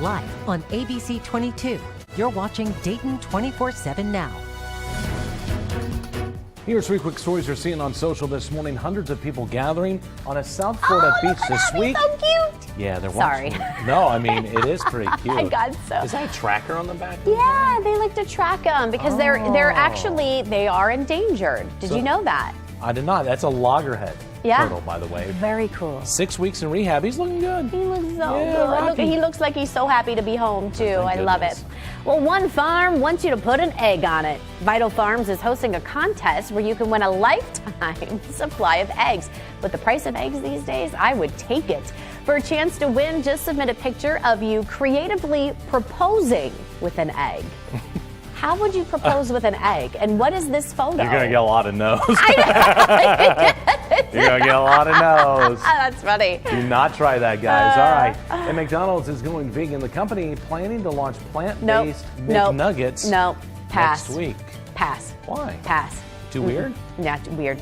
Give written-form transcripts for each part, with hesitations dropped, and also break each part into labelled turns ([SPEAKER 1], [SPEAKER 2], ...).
[SPEAKER 1] live on ABC 22. You're watching Dayton 24/7 now.
[SPEAKER 2] Here's 3 quick stories you're seeing on social this morning. Hundreds of people gathering on a South Florida beach this week.
[SPEAKER 3] So cute.
[SPEAKER 2] Yeah, they're
[SPEAKER 3] Sorry.
[SPEAKER 2] watching. No, I mean, it is pretty cute.
[SPEAKER 3] I got so.
[SPEAKER 2] Is that a tracker on the back?
[SPEAKER 3] Yeah, they like to track them because they're actually, they are endangered. Did you know that?
[SPEAKER 2] I did not. That's a loggerhead turtle, by the way.
[SPEAKER 3] Very cool.
[SPEAKER 2] 6 weeks in rehab. He's looking good.
[SPEAKER 3] He looks so good. Look, he looks like he's so happy to be home, too. I love it. Well, one farm wants you to put an egg on it. Vital Farms is hosting a contest where you can win a lifetime supply of eggs. With the price of eggs these days, I would take it. For a chance to win, just submit a picture of you creatively proposing with an egg. How would you propose with an egg? And what is this photo?
[SPEAKER 2] You're going to get a lot of no's. You're going to get a lot of no's.
[SPEAKER 3] That's funny.
[SPEAKER 2] Do not try that, guys. All right. And McDonald's is going vegan. The company planning to launch plant-based McNuggets
[SPEAKER 3] Pass.
[SPEAKER 2] next week.
[SPEAKER 3] Pass.
[SPEAKER 2] Why?
[SPEAKER 3] Pass.
[SPEAKER 2] Too weird?
[SPEAKER 3] Yeah, too weird.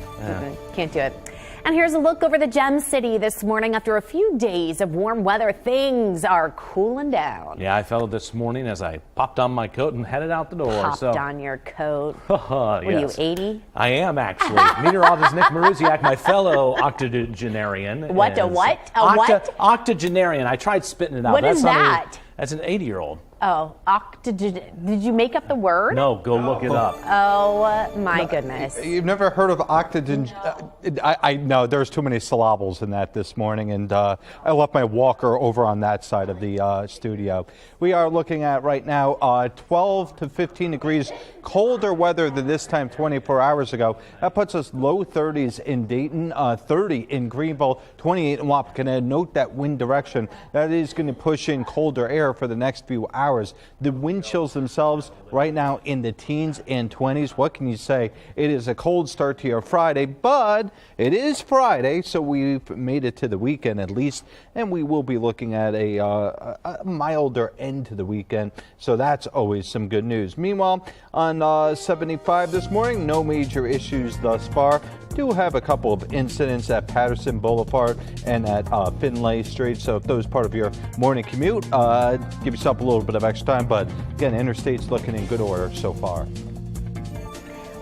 [SPEAKER 3] Can't do it. And here's a look over the Gem City this morning. After a few days of warm weather, things are cooling down.
[SPEAKER 2] Yeah, I felt it this morning as I popped on my coat and headed out the door.
[SPEAKER 3] Popped on your coat.
[SPEAKER 2] Were
[SPEAKER 3] you 80?
[SPEAKER 2] I am, actually. Meteorologist Nick Maruziak, my fellow octogenarian.
[SPEAKER 3] What? A what? A what?
[SPEAKER 2] Octogenarian. I tried spitting it out.
[SPEAKER 3] What is that?
[SPEAKER 2] That's an 80-year-old.
[SPEAKER 3] Oh, did you make up the word?
[SPEAKER 2] No, go look it up.
[SPEAKER 3] Oh, my goodness.
[SPEAKER 4] You've never heard of octogen? I know there's too many syllables in that this morning, and I left my walker over on that side of the studio. We are looking at right now 12 to 15 degrees colder weather than this time 24 hours ago. That puts us low 30s in Dayton, 30 in Greenville, 28 in Wapakoneta. Note that wind direction. That is going to push in colder air for the next few hours. The wind chills themselves right now in the teens and 20s. What can you say? It is a cold start to your Friday, but it is Friday, so we've made it to the weekend at least, and we will be looking at a milder end to the weekend, so that's always some good news. Meanwhile, on 75 this morning, no major issues thus far. Do have a couple of incidents at Patterson Boulevard and at Finlay Street, so if those part of your morning commute, give yourself a little bit of extra time, but again, interstate's looking in good order so far.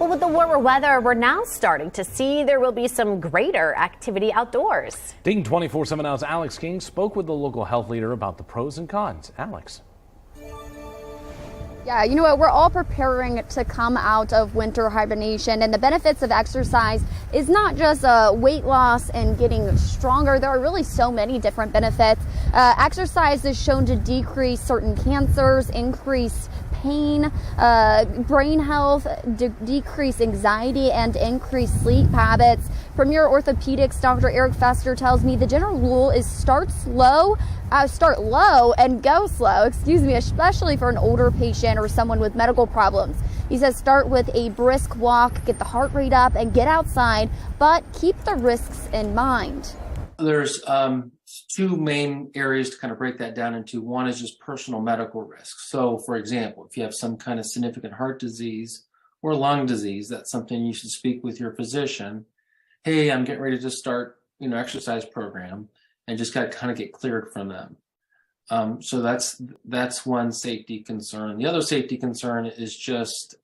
[SPEAKER 3] Well, with the warmer weather, we're now starting to see there will be some greater activity outdoors.
[SPEAKER 2] Dayton 24/7 Now's Alex King spoke with the local health leader about the pros and cons. Alex.
[SPEAKER 5] Yeah, you know what, we're all preparing to come out of winter hibernation, and the benefits of exercise is not just weight loss and getting stronger. There are really so many different benefits. Exercise is shown to decrease certain cancers, increase pain, brain health, decrease anxiety, and increase sleep habits. Premier orthopedics Dr. Eric Fester tells me the general rule is start low and go slow, especially for an older patient or someone with medical problems. He says start with a brisk walk, get the heart rate up, and get outside, but keep the risks in mind.
[SPEAKER 6] There's two main areas to kind of break that down into. One is just personal medical risks. So, for example, if you have some kind of significant heart disease or lung disease, that's something you should speak with your physician. Hey, I'm getting ready to start, exercise program, and just kind of get cleared from them. So that's one safety concern. The other safety concern is just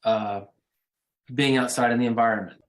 [SPEAKER 6] being outside in the environment.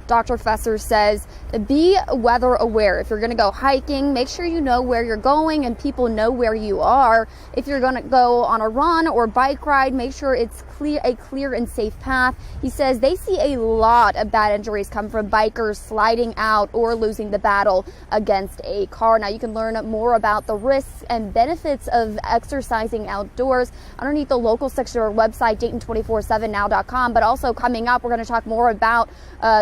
[SPEAKER 5] Dr. Fester says be weather aware. If you're going to go hiking, make sure you know where you're going and people know where you are. If you're going to go on a run or bike ride, make sure it's a clear and safe path. He says they see a lot of bad injuries come from bikers sliding out or losing the battle against a car. Now you can learn more about the risks and benefits of exercising outdoors underneath the local section of our website, Dayton247now.com. But also coming up, we're going to talk more about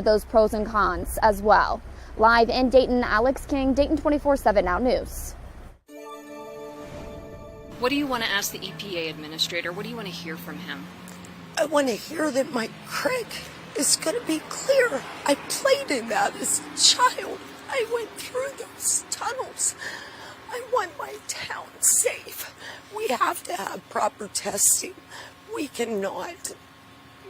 [SPEAKER 5] those pros and cons as well. Live in Dayton, Alex King, Dayton 24/7 Now News.
[SPEAKER 7] What do you want to ask the EPA administrator? What do you want to hear from him?
[SPEAKER 8] I want to hear that my creek is going to be clear. I played in that as a child. I went through those tunnels. I want my town safe. We have to have proper testing. We cannot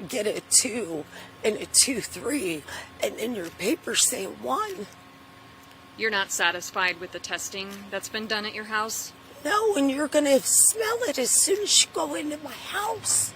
[SPEAKER 8] get a 2 and a 2-3 and then your papers say 1.
[SPEAKER 7] You're not satisfied with the testing that's been done at your house?
[SPEAKER 8] know, and you're going to smell it as soon as you go into my house.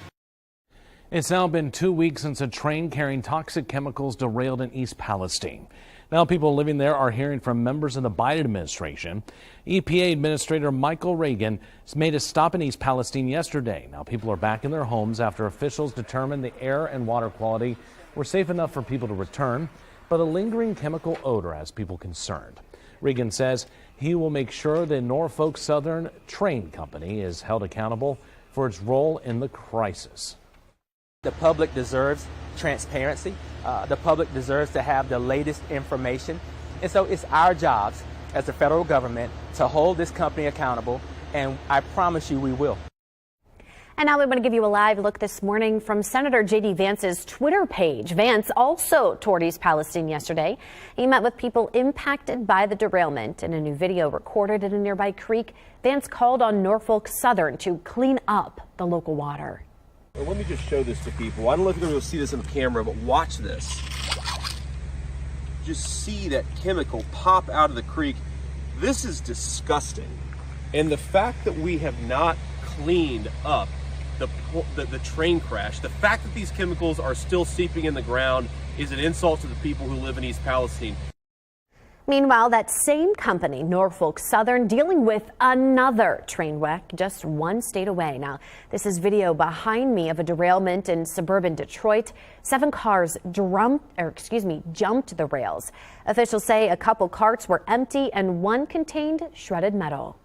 [SPEAKER 2] It's now been 2 weeks since a train carrying toxic chemicals derailed in East Palestine. Now people living there are hearing from members of the Biden administration. EPA Administrator Michael Regan has made a stop in East Palestine yesterday. Now people are back in their homes after officials determined the air and water quality were safe enough for people to return, but a lingering chemical odor has people concerned. Regan says he will make sure the Norfolk Southern Train Company is held accountable for its role in the crisis.
[SPEAKER 9] The public deserves transparency. The public deserves to have the latest information. And so it's our jobs as the federal government to hold this company accountable, and I promise you we will.
[SPEAKER 3] And now we want to give you a live look this morning from Senator J.D. Vance's Twitter page. Vance also toured East Palestine yesterday. He met with people impacted by the derailment. In a new video recorded in a nearby creek, Vance called on Norfolk Southern to clean up the local water.
[SPEAKER 10] Well, let me just show this to people. I don't know if you're going to see this on camera, but watch this. Just see that chemical pop out of the creek. This is disgusting. And the fact that we have not cleaned up the train crash, the fact that these chemicals are still seeping in the ground is an insult to the people who live in East Palestine.
[SPEAKER 3] Meanwhile, that same company, Norfolk Southern, dealing with another train wreck just one state away. Now, this is video behind me of a derailment in suburban Detroit. 7 cars jumped the rails. Officials say a couple carts were empty and one contained shredded metal.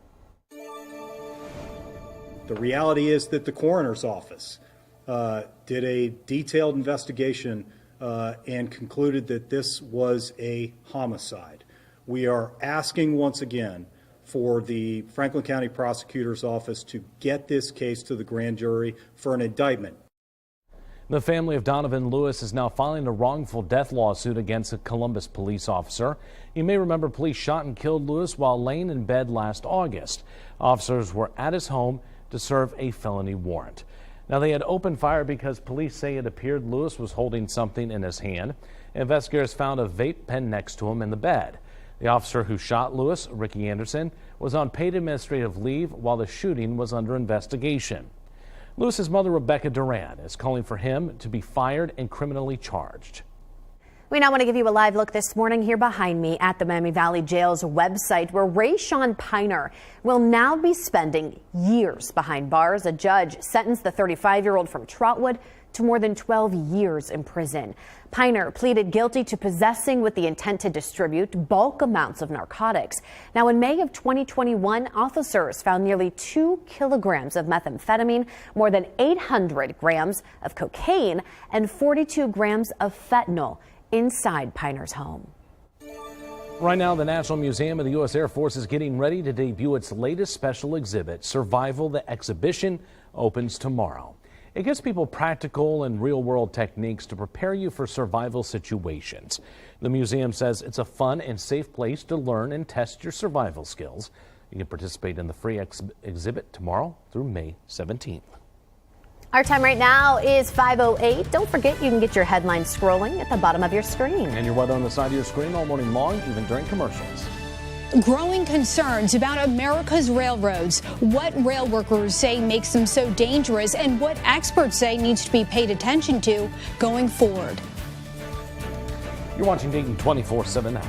[SPEAKER 11] The reality is that the coroner's office did a detailed investigation and concluded that this was a homicide. We are asking once again for the Franklin County Prosecutor's Office to get this case to the grand jury for an indictment.
[SPEAKER 2] The family of Donovan Lewis is now filing a wrongful death lawsuit against a Columbus police officer. You may remember police shot and killed Lewis while laying in bed last August. Officers were at his home to serve a felony warrant. Now, they had opened fire because police say it appeared Lewis was holding something in his hand. Investigators found a vape pen next to him in the bed. The officer who shot Lewis, Ricky Anderson, was on paid administrative leave while the shooting was under investigation. Lewis's mother, Rebecca Duran, is calling for him to be fired and criminally charged.
[SPEAKER 3] We now want to give you a live look this morning here behind me at the Miami Valley Jail's website, where Rayshawn Piner will now be spending years behind bars. A judge sentenced the 35-year-old from Trotwood to more than 12 years in prison. Piner pleaded guilty to possessing with the intent to distribute bulk amounts of narcotics. Now, in May of 2021, officers found nearly 2 kilograms of methamphetamine, more than 800 grams of cocaine, and 42 grams of fentanyl inside Piner's home.
[SPEAKER 2] Right now, the National Museum of the U.S. Air Force is getting ready to debut its latest special exhibit, Survival. The exhibition opens tomorrow. It gives people practical and real-world techniques to prepare you for survival situations. The museum says it's a fun and safe place to learn and test your survival skills. You can participate in the free exhibit tomorrow through May 17th.
[SPEAKER 3] Our time right now is 5:08. Don't forget you can get your headlines scrolling at the bottom of your screen.
[SPEAKER 2] And your weather on the side of your screen all morning long, even during commercials.
[SPEAKER 12] Growing concerns about America's railroads, what rail workers say makes them so dangerous, and what experts say needs to be paid attention to going forward.
[SPEAKER 2] You're watching Dayton 24/7 now.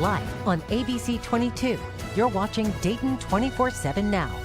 [SPEAKER 1] live on ABC 22. You're watching Dayton 24/7 now.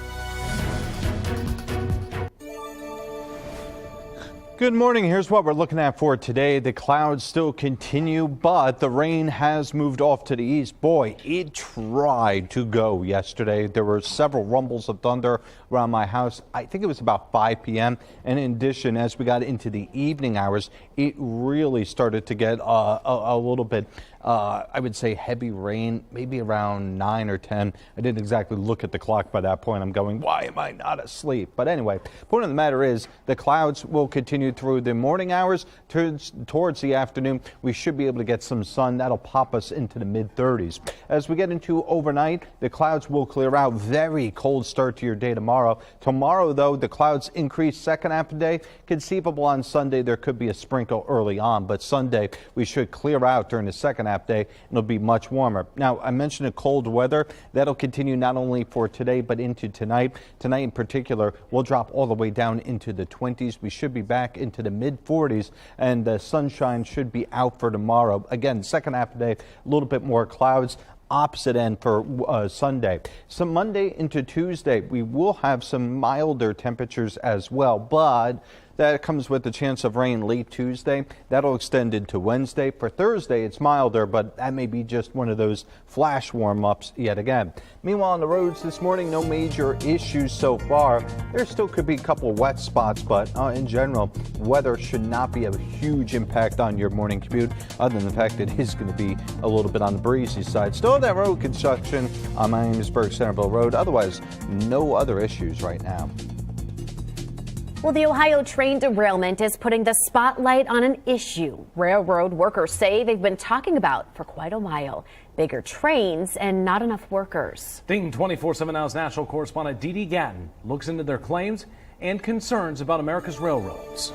[SPEAKER 4] Good morning. Here's what we're looking at for today. The clouds still continue, but the rain has moved off to the east. Boy, it tried to go yesterday. There were several rumbles of thunder around my house. I think it was about 5 p.m. And in addition, as we got into the evening hours, it really started to get a little bit, I would say, heavy rain, maybe around 9 or 10. I didn't exactly look at the clock by that point. I'm going, why am I not asleep? But anyway, point of the matter is the clouds will continue through the morning hours. Towards the afternoon, we should be able to get some sun. That'll pop us into the mid-30s. As we get into overnight, the clouds will clear out. Very cold start to your day tomorrow. Tomorrow, though, the clouds increase second half of the day. Conceivable on Sunday, there could be a sprinkle early on, but Sunday we should clear out during the second half day, and it'll be much warmer. Now, I mentioned the cold weather. That'll continue not only for today, but into tonight. Tonight in particular, we'll drop all the way down into the 20s. We should be back into the mid-40s, and the sunshine should be out for tomorrow. Again, second half of the day, a little bit more clouds. Opposite end for Sunday. So Monday into Tuesday, we will have some milder temperatures as well, but that comes with the chance of rain late Tuesday. That'll extend into Wednesday. For Thursday, it's milder, but that may be just one of those flash warm-ups yet again. Meanwhile, on the roads this morning, no major issues so far. There still could be a couple wet spots, but in general, weather should not be a huge impact on your morning commute, other than the fact that it is going to be a little bit on the breezy side. Still that road construction on Miamisburg Centerville Road. Otherwise, no other issues right now.
[SPEAKER 3] Well, the Ohio train derailment is putting the spotlight on an issue railroad workers say they've been talking about for quite a while. Bigger trains and not enough workers.
[SPEAKER 2] Dayton 24/7 Now's national correspondent Dee Gatton looks into their claims and concerns about America's railroads.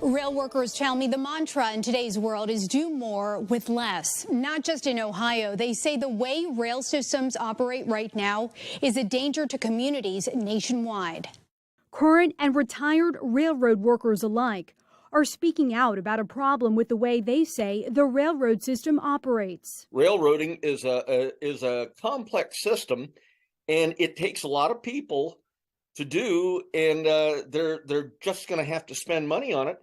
[SPEAKER 12] Rail workers tell me the mantra in today's world is do more with less. Not just in Ohio. They say the way rail systems operate right now is a danger to communities nationwide.
[SPEAKER 13] Current and retired railroad workers alike are speaking out about a problem with the way they say the railroad system operates.
[SPEAKER 14] Railroading is a complex system, and it takes a lot of people to do, and they're just going to have to spend money on it.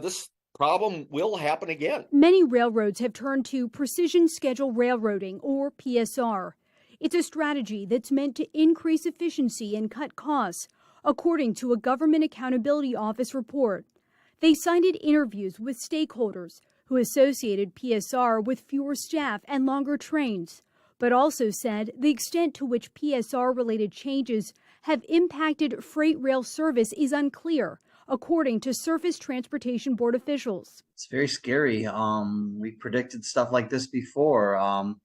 [SPEAKER 14] This problem will happen again.
[SPEAKER 13] Many railroads have turned to precision schedule railroading, or PSR. It's a strategy that's meant to increase efficiency and cut costs, according to a Government Accountability Office report. They cited interviews with stakeholders who associated PSR with fewer staff and longer trains, but also said the extent to which PSR-related changes have impacted freight rail service is unclear, according to Surface Transportation Board officials.
[SPEAKER 15] It's very scary. We predicted stuff like this before.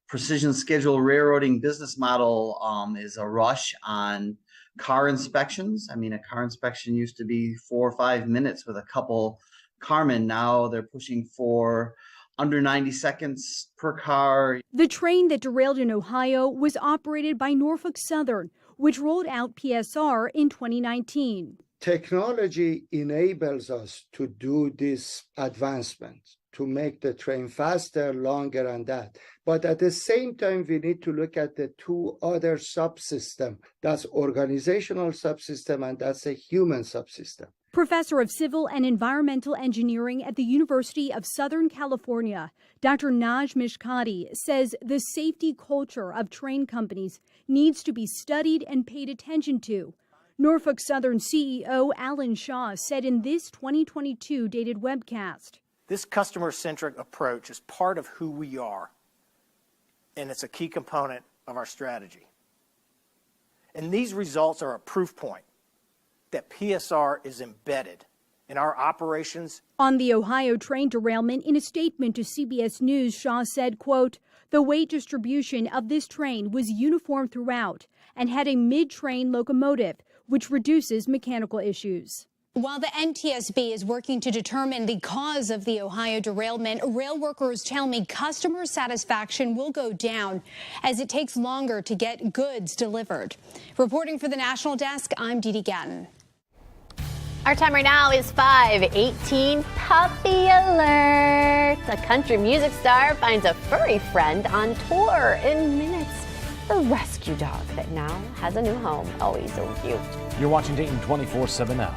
[SPEAKER 15] Precision schedule railroading business model is a rush on car inspections. I mean, a car inspection used to be 4 or 5 minutes with a couple carmen. Now they're pushing for under 90 seconds per car.
[SPEAKER 13] The train that derailed in Ohio was operated by Norfolk Southern, which rolled out PSR in 2019.
[SPEAKER 16] Technology enables us to do this advancement, to make the train faster, longer, and that. But at the same time, we need to look at the two other subsystems. That's organizational subsystem, and that's a human subsystem.
[SPEAKER 13] Professor of Civil and Environmental Engineering at the University of Southern California, Dr. Naj Mishkati, says the safety culture of train companies needs to be studied and paid attention to. Norfolk Southern CEO Alan Shaw said in this 2022 dated webcast,
[SPEAKER 17] "This customer-centric approach is part of who we are, and it's a key component of our strategy. And these results are a proof point that PSR is embedded in our operations."
[SPEAKER 13] On the Ohio train derailment, in a statement to CBS News, Shaw said, quote, "The weight distribution of this train was uniform throughout and had a mid-train locomotive, which reduces mechanical issues."
[SPEAKER 12] While the NTSB is working to determine the cause of the Ohio derailment, rail workers tell me customer satisfaction will go down as it takes longer to get goods delivered. Reporting for the National Desk, I'm Dee Gatton.
[SPEAKER 3] Our time right now is 5:18. Puppy alert. A country music star finds a furry friend on tour. In minutes, a rescue dog that now has a new home. Oh, he's so cute.
[SPEAKER 2] You're watching Dayton 24/7 now.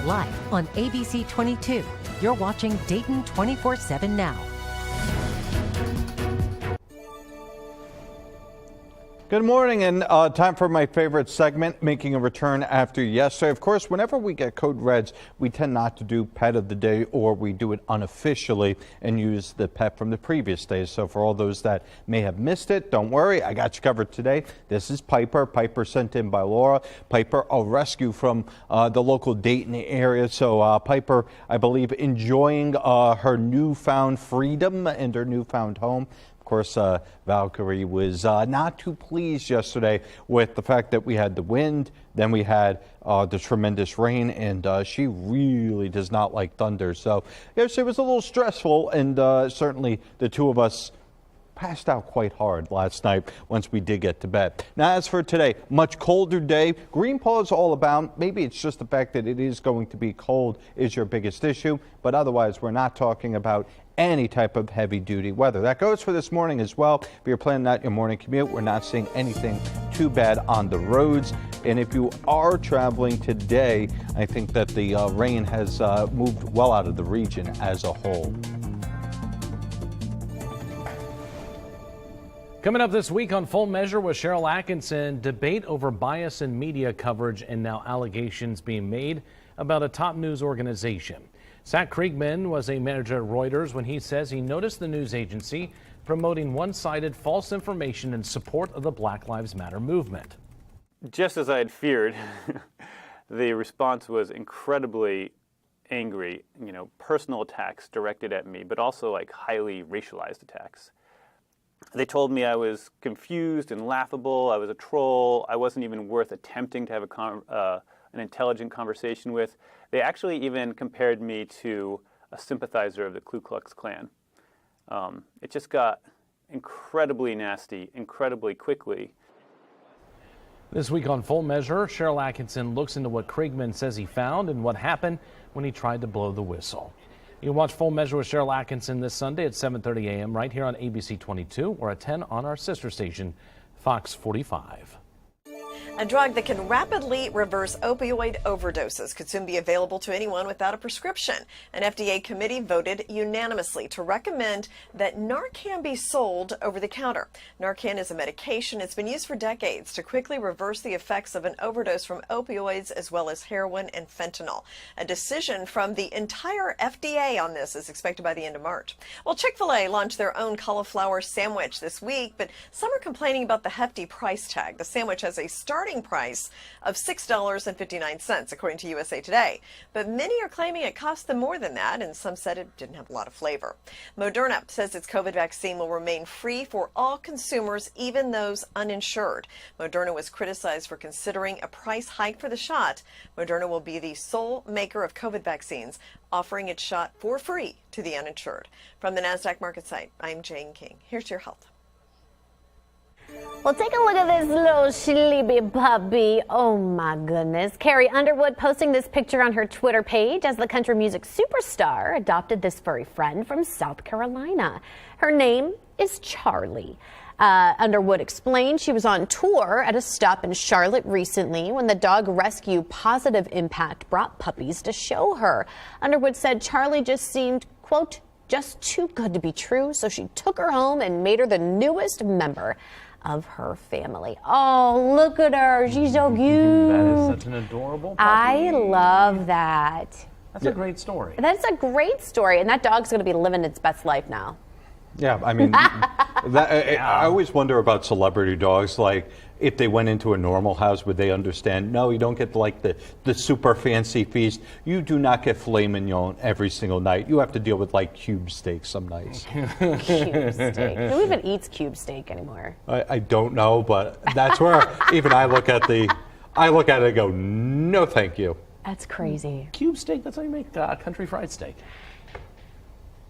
[SPEAKER 1] Live on ABC 22, you're watching Dayton 24/7 now.
[SPEAKER 4] Good morning, and time for my favorite segment, making a return after yesterday. Of course, whenever we get code reds, we tend not to do pet of the day, or we do it unofficially and use the pet from the previous day. So for all those that may have missed it, don't worry, I got you covered today. This is Piper. Piper sent in by Laura. Piper, a rescue from the local Dayton area. So Piper, I believe, enjoying her newfound freedom and her newfound home. Of course, Valkyrie was not too pleased yesterday with the fact that we had the wind, then we had the tremendous rain, and she really does not like thunder. So yesterday was a little stressful, and certainly the two of us passed out quite hard last night once we did get to bed. Now, as for today, much colder day. Green Paw is all about, maybe it's just the fact that it is going to be cold is your biggest issue, but otherwise we're not talking about any type of heavy duty weather. That goes for this morning as well. If you're planning out your morning commute, we're not seeing anything too bad on the roads. And if you are traveling today, I think that the rain has moved well out of the region as a whole.
[SPEAKER 2] Coming up this week on Full Measure with Cheryl Atkinson, debate over bias in media coverage and now allegations being made about a top news organization. Zach Kriegman was a manager at Reuters when he says he noticed the news agency promoting one-sided false information in support of the Black Lives Matter movement.
[SPEAKER 18] Just as I had feared, the response was incredibly angry, personal attacks directed at me, but also like highly racialized attacks. They told me I was confused and laughable. I was a troll. I wasn't even worth attempting to have an intelligent conversation with. They actually even compared me to a sympathizer of the Ku Klux Klan. It just got incredibly nasty, incredibly quickly.
[SPEAKER 2] This week on Full Measure, Cheryl Atkinson looks into what Kriegman says he found and what happened when he tried to blow the whistle. You can watch Full Measure with Cheryl Atkinson this Sunday at 7:30 a.m. right here on ABC 22 or at 10 on our sister station, Fox 45.
[SPEAKER 19] A drug that can rapidly reverse opioid overdoses could soon be available to anyone without a prescription. An FDA committee voted unanimously to recommend that Narcan be sold over the counter. Narcan is a medication. It's been used for decades to quickly reverse the effects of an overdose from opioids as well as heroin and fentanyl. A decision from the entire FDA on this is expected by the end of March. Well, Chick-fil-A launched their own cauliflower sandwich this week, but some are complaining about the hefty price tag. The sandwich has a starting price of $6.59, according to USA Today. But many are claiming it cost them more than that, and some said it didn't have a lot of flavor. Moderna says its COVID vaccine will remain free for all consumers, even those uninsured. Moderna was criticized for considering a price hike for the shot. Moderna will be the sole maker of COVID vaccines, offering its shot for free to the uninsured. From the NASDAQ market site, I'm Jane King. Here's your health.
[SPEAKER 3] Well, take a look at this little sleepy puppy. Oh my goodness. Carrie Underwood posting this picture on her Twitter page as the country music superstar adopted this furry friend from South Carolina. Her name is Charlie. Underwood explained she was on tour at a stop in Charlotte recently when the dog rescue Positive Impact brought puppies to show her. Underwood said Charlie just seemed, quote, just too good to be true, so she took her home and made her the newest member of her family. Oh, look at her. She's so cute.
[SPEAKER 2] That is such an adorable puppy.
[SPEAKER 3] I love that.
[SPEAKER 2] That's a great story.
[SPEAKER 3] That's a great story. And that dog's going to be living its best life now.
[SPEAKER 4] Yeah, I mean, I always wonder about celebrity dogs. Like, if they went into a normal house, would they understand? No, you don't get like the super fancy feast. You do not get filet mignon every single night. You have to deal with like cube steak some nights.
[SPEAKER 3] Cube steak. Who even eats cube steak anymore?
[SPEAKER 4] I don't know, but that's where even I look at it and go, no, thank you.
[SPEAKER 3] That's crazy.
[SPEAKER 2] Cube steak. That's how you make country fried steak.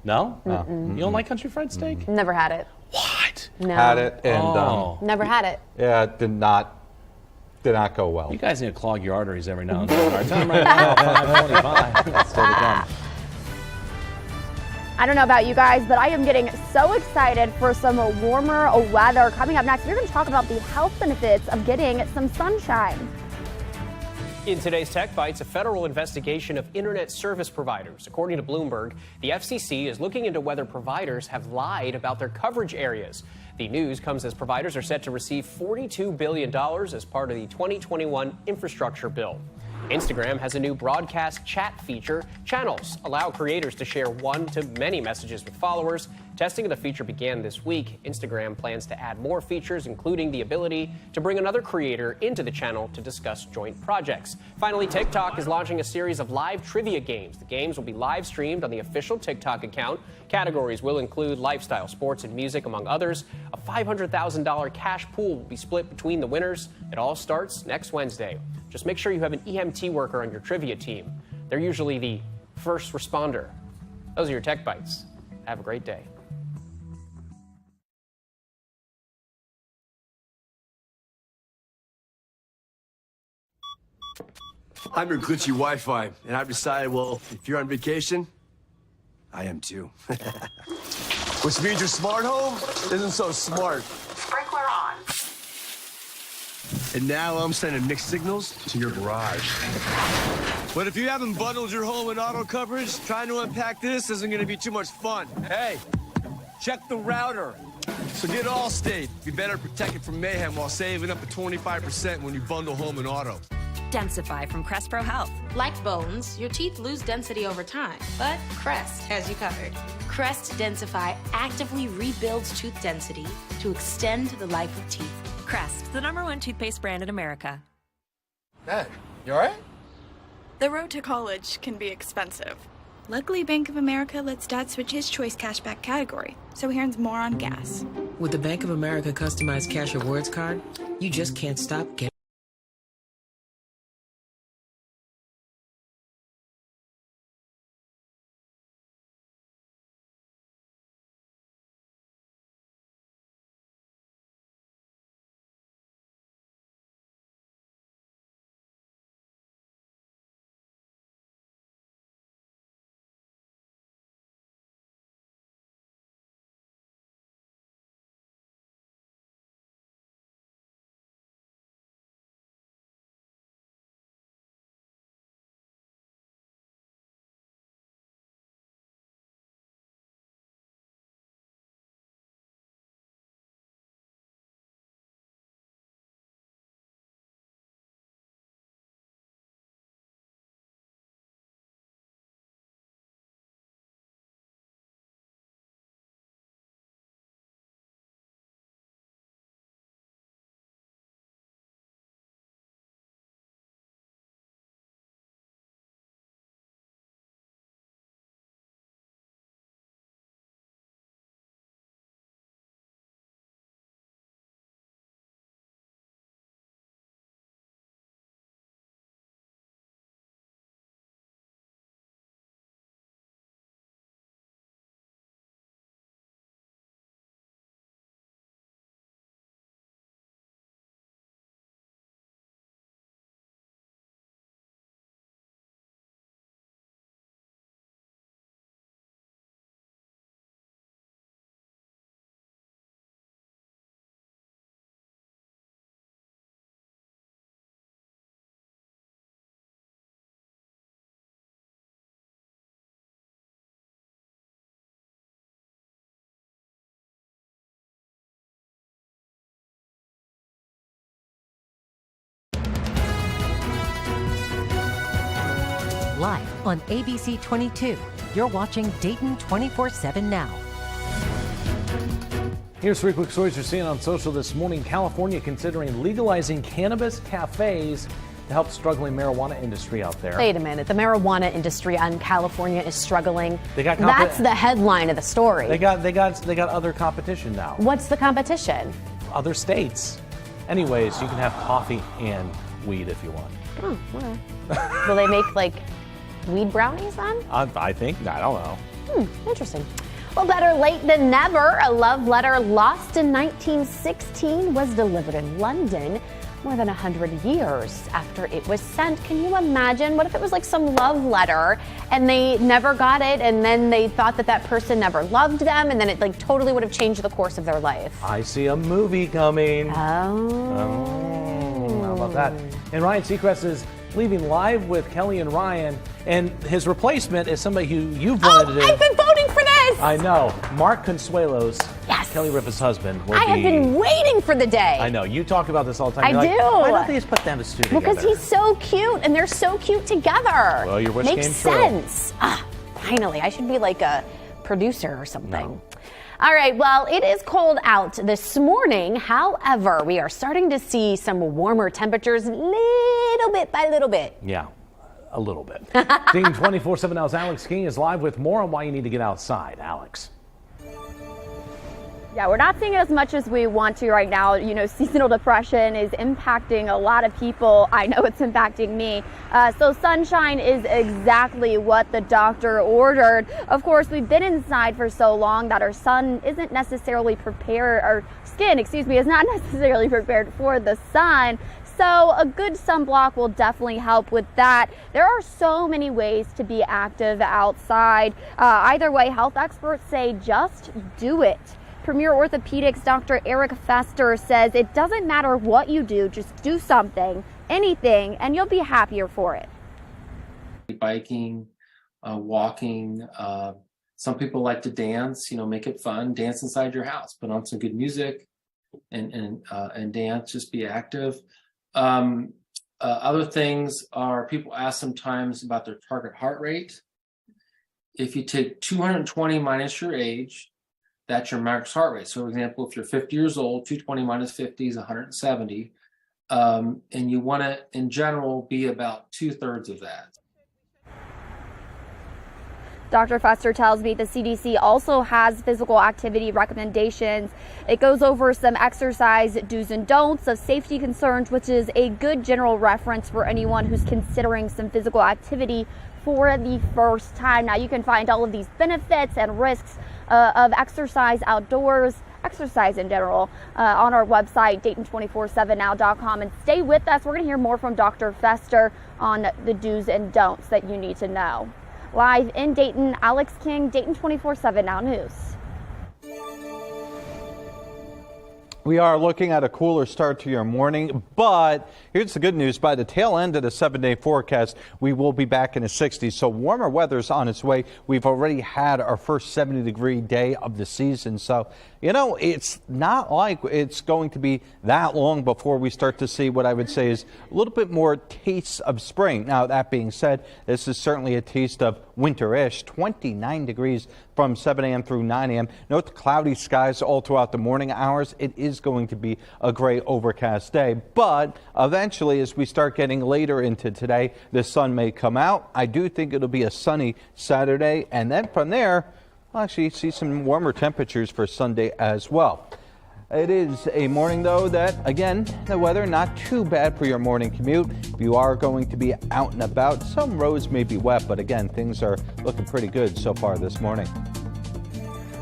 [SPEAKER 2] No?
[SPEAKER 3] No.
[SPEAKER 2] You don't like country fried steak?
[SPEAKER 3] Never had it.
[SPEAKER 2] What?
[SPEAKER 3] No.
[SPEAKER 4] Had it and
[SPEAKER 3] never had it.
[SPEAKER 4] Yeah, it did not go well.
[SPEAKER 2] You guys need to clog your arteries every now and then. Our time right now, 5:45. Let's stay to come.
[SPEAKER 5] I don't know about you guys, but I am getting so excited for some warmer weather. Coming up next, we're going to talk about the health benefits of getting some sunshine.
[SPEAKER 20] In today's Tech Bites, a federal investigation of internet service providers. According to Bloomberg, the FCC is looking into whether providers have lied about their coverage areas. The news comes as providers are set to receive $42 billion as part of the 2021 infrastructure bill. Instagram has a new broadcast chat feature. Channels allow creators to share one-to-many messages with followers. Testing of the feature began this week. Instagram plans to add more features, including the ability to bring another creator into the channel to discuss joint projects. Finally, TikTok is launching a series of live trivia games. The games will be live streamed on the official TikTok account. Categories will include lifestyle, sports, and music, among others. A $500,000 cash pool will be split between the winners. It all starts next Wednesday. Just make sure you have an EMT worker on your trivia team. They're usually the first responder. Those are your Tech Bites. Have a great day.
[SPEAKER 21] I'm your glitchy Wi-Fi, and I've decided, well, if you're on vacation, I am too. Which means your smart home isn't so smart.
[SPEAKER 22] Sprinkler on.
[SPEAKER 21] And now I'm sending mixed signals to your garage. But if you haven't bundled your home in auto coverage, trying to unpack this isn't going to be too much fun. Hey, check the router. So get Allstate. You better protect it from mayhem while saving up to 25% when you bundle home and auto.
[SPEAKER 23] Densify from Crest Pro Health.
[SPEAKER 22] Like bones, your teeth lose density over time, but Crest has you covered. Crest Densify actively rebuilds tooth density to extend the life of teeth.
[SPEAKER 23] Crest, the #1 toothpaste brand in America.
[SPEAKER 21] Dad, you all right?
[SPEAKER 24] The road to college can be expensive. Luckily, Bank of America lets Dad switch his choice cashback category, so he earns more on gas.
[SPEAKER 6] With the Bank of America customized cash rewards card, you just can't stop getting.
[SPEAKER 1] Live on ABC 22, you're watching Dayton 24/7 now.
[SPEAKER 2] Here's 3 quick stories you're seeing on social this morning. California considering legalizing cannabis cafes to help struggling marijuana industry out there.
[SPEAKER 3] Wait a minute. The marijuana industry in California is struggling.
[SPEAKER 2] That's
[SPEAKER 3] the headline of the story.
[SPEAKER 2] They got other competition now.
[SPEAKER 3] What's the competition?
[SPEAKER 2] Other states. Anyways, you can have coffee and weed if you want.
[SPEAKER 3] Oh, okay. Will they make like weed brownies then?
[SPEAKER 2] I think. I don't know.
[SPEAKER 3] Interesting. Well, better late than never. A love letter lost in 1916 was delivered in London more than 100 years after it was sent. Can you imagine? What if it was like some love letter and they never got it and then they thought that person never loved them and then it like totally would have changed the course of their life?
[SPEAKER 2] I see a movie coming.
[SPEAKER 3] Oh.
[SPEAKER 2] How about that? And Ryan Seacrest is leaving Live with Kelly and Ryan, and his replacement is somebody who you've wanted to do.
[SPEAKER 3] I've been voting for this!
[SPEAKER 2] I know. Mark Consuelos,
[SPEAKER 3] yes.
[SPEAKER 2] Kelly Ripa's husband, will
[SPEAKER 3] I have been waiting for the day.
[SPEAKER 2] I know. You talk about this all the time.
[SPEAKER 3] I
[SPEAKER 2] You're
[SPEAKER 3] do.
[SPEAKER 2] Like, why don't they just put them to studio
[SPEAKER 3] Because
[SPEAKER 2] together?
[SPEAKER 3] he's so cute, and they're so cute together.
[SPEAKER 2] Well, your wish
[SPEAKER 3] Makes
[SPEAKER 2] came true.
[SPEAKER 3] sense. Finally. I should be like a producer or something. No. All right, well, it is cold out this morning. However, we are starting to see some warmer temperatures little bit by little bit.
[SPEAKER 2] Yeah, a little bit. Dayton 24/7 Now's Alex King is live with more on why you need to get outside. Alex.
[SPEAKER 5] Yeah, we're not seeing it as much as we want to right now. You know, seasonal depression is impacting a lot of people. I know it's impacting me. So sunshine is exactly what the doctor ordered. Of course, we've been inside for so long that our sun isn't necessarily prepared, our skin, is not necessarily prepared for the sun. So a good sunblock will definitely help with that. There are so many ways to be active outside. Either way, health experts say just do it. Premier Orthopedics Dr. Eric Fester says it doesn't matter what you do, just do something, anything, and you'll be happier for it.
[SPEAKER 7] Biking, walking, some people like to dance, make it fun, dance inside your house, put on some good music and dance, just be active. Other things are people ask sometimes about their target heart rate. If you take 220 minus your age, that's your max heart rate. So, for example, if you're 50 years old, 220 minus 50 is 170. And you want to, in general, be about 2/3 of that.
[SPEAKER 5] Dr. Fester tells me the CDC also has physical activity recommendations. It goes over some exercise do's and don'ts of safety concerns, which is a good general reference for anyone who's considering some physical activity for the first time. Now, you can find all of these benefits and risks of exercise outdoors, exercise in general, on our website, Dayton247now.com. And stay with us. We're going to hear more from Dr. Fester on the do's and don'ts that you need to know. Live in Dayton, Alex King, Dayton 24/7 Now News.
[SPEAKER 4] We are looking at a cooler start to your morning, but here's the good news. By the tail end of the 7-day forecast, we will be back in the 60s, so warmer weather's on its way. We've already had our first 70-degree day of the season, so, you know, it's not like it's going to be that long before we start to see what I would say is a little bit more tastes of spring. Now, that being said, this is certainly a taste of winter-ish. 29 degrees from 7 a.m. through 9 a.m. Note the cloudy skies all throughout the morning hours. It is going to be a gray overcast day, but eventually as we start getting later into today, the sun may come out. I do think it'll be a sunny Saturday, and then from there we'll actually see some warmer temperatures for Sunday as well. It is a morning, though, that, again, the weather not too bad for your morning commute. If you are going to be out and about, some roads may be wet, but again, things are looking pretty good so far this morning.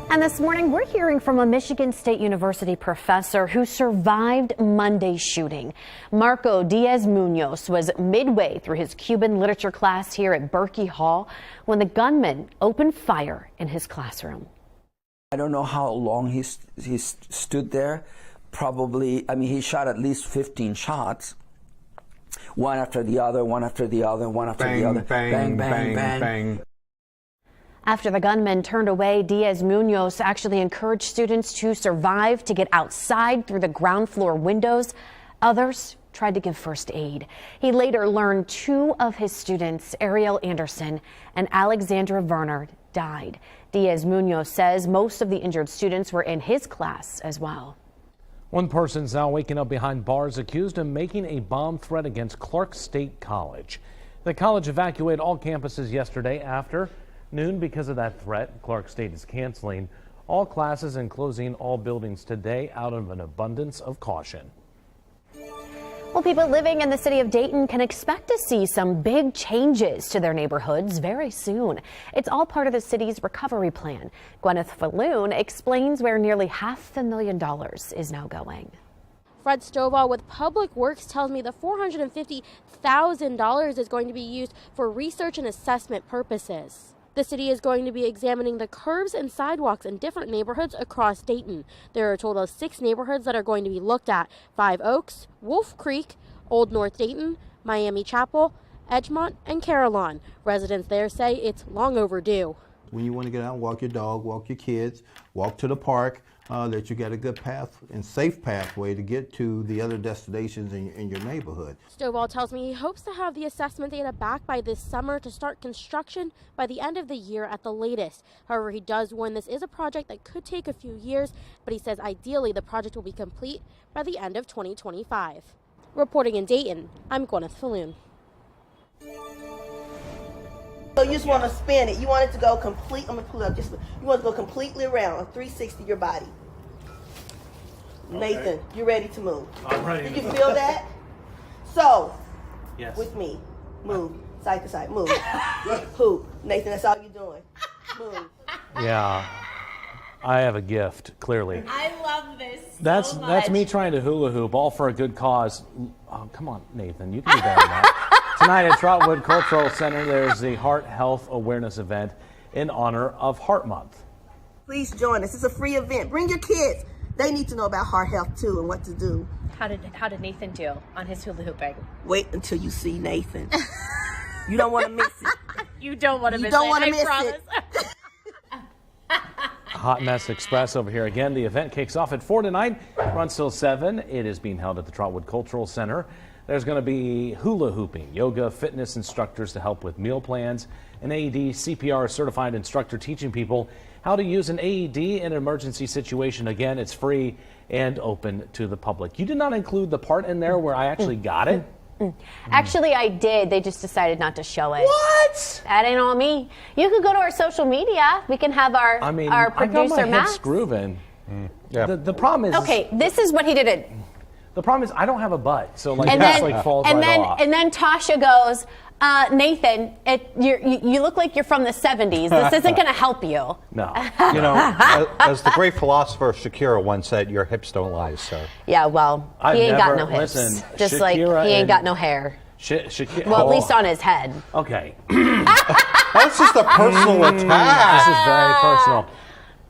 [SPEAKER 3] And this morning, we're hearing from a Michigan State University professor who survived Monday's shooting. Marco Diaz-Munoz was midway through his Cuban literature class here at Berkey Hall when the gunman opened fire in his classroom.
[SPEAKER 8] I don't know how long he stood there. Probably, I mean, he shot at least 15 shots. One after the other, one after the other, one after the other. Bang, bang, bang, bang.
[SPEAKER 3] After the gunman turned away, Diaz-Munoz actually encouraged students to survive, to get outside through the ground floor windows. Others tried to give first aid. He later learned two of his students, Ariel Anderson and Alexandra Werner, died. Diaz-Munoz says most of the injured students were in his class as well.
[SPEAKER 2] One person's now waking up behind bars accused of making a bomb threat against Clark State College. The college evacuated all campuses yesterday after noon because of that threat. Clark State is canceling all classes and closing all buildings today out of an abundance of caution.
[SPEAKER 3] Well, people living in the city of Dayton can expect to see some big changes to their neighborhoods very soon. It's all part of the city's recovery plan. Gwyneth Falloon explains where nearly $500,000 is now going.
[SPEAKER 9] Fred Stovall with Public Works tells me the $450,000 is going to be used for research and assessment purposes. The city is going to be examining the curbs and sidewalks in different neighborhoods across Dayton. There are a total of 6 neighborhoods that are going to be looked at: Five Oaks, Wolf Creek, Old North Dayton, Miami Chapel, Edgemont, and Carillon. Residents there say it's long overdue.
[SPEAKER 10] When you want to get out and walk your dog, walk your kids, walk to the park, that you get a good path and safe pathway to get to the other destinations in your neighborhood.
[SPEAKER 9] Stovall tells me he hopes to have the assessment data back by this summer to start construction by the end of the year at the latest. However, he does warn this is a project that could take a few years, but he says ideally the project will be complete by the end of 2025. Reporting in Dayton, I'm Gwyneth Falloon.
[SPEAKER 11] So you just want to spin it. You want it to go complete. I'm gonna pull it up. You want it to go completely around, 360 your body. Okay. Nathan, you ready to move?
[SPEAKER 25] I'm ready.
[SPEAKER 11] Did you feel that? So,
[SPEAKER 25] yes.
[SPEAKER 11] With me, move side to side. Move. Who? Nathan, that's all you're doing. Move.
[SPEAKER 2] Yeah, I have a gift. Clearly,
[SPEAKER 11] I love this.
[SPEAKER 2] That's me trying to hula hoop, all for a good cause. Oh, come on, Nathan, you can do better than that. Tonight at Trotwood Cultural Center, there's the Heart Health Awareness event in honor of Heart Month.
[SPEAKER 11] Please join us. It's a free event. Bring your kids. They need to know about heart health too and what to do.
[SPEAKER 3] How did Nathan do on his hula hooping?
[SPEAKER 11] Wait until you see Nathan. You don't want to miss it.
[SPEAKER 3] You don't want to miss it.
[SPEAKER 11] You don't want to miss
[SPEAKER 3] promise.
[SPEAKER 11] it.
[SPEAKER 2] Hot Mess Express over here again. The event kicks off at 4 tonight, runs till 7. It is being held at the Trotwood Cultural Center. There's going to be hula hooping, yoga, fitness instructors to help with meal plans, an AED CPR certified instructor teaching people how to use an AED in an emergency situation. Again, it's free and open to the public. You did not include the part in there where I actually got it.
[SPEAKER 3] Actually, I did. They just decided not to show it.
[SPEAKER 2] What?
[SPEAKER 3] That ain't all me. You could go to our social media. We can have our
[SPEAKER 2] I
[SPEAKER 3] producer
[SPEAKER 2] got my head
[SPEAKER 3] Max.
[SPEAKER 2] grooving.
[SPEAKER 4] Yeah.
[SPEAKER 2] The problem is.
[SPEAKER 3] Okay, this is what he did it.
[SPEAKER 2] The problem is I don't have a butt, so like
[SPEAKER 3] And
[SPEAKER 2] this
[SPEAKER 3] then,
[SPEAKER 2] like falls
[SPEAKER 3] and
[SPEAKER 2] right
[SPEAKER 3] then,
[SPEAKER 2] off.
[SPEAKER 3] and then Tasha goes, Nathan, you look like you're from the 70s. This isn't going to help you.
[SPEAKER 2] No.
[SPEAKER 4] You know, as the great philosopher Shakira once said, your hips don't lie, sir.
[SPEAKER 3] Yeah, well,
[SPEAKER 2] I've
[SPEAKER 3] he ain't got
[SPEAKER 2] never-
[SPEAKER 3] no hips.
[SPEAKER 2] listen,
[SPEAKER 3] Just like he
[SPEAKER 2] Shakira
[SPEAKER 3] ain't
[SPEAKER 2] and-
[SPEAKER 3] got no hair.
[SPEAKER 2] Shakira.
[SPEAKER 3] Well, at least on his head.
[SPEAKER 2] Okay.
[SPEAKER 4] That's just a personal attack.
[SPEAKER 2] This is very personal.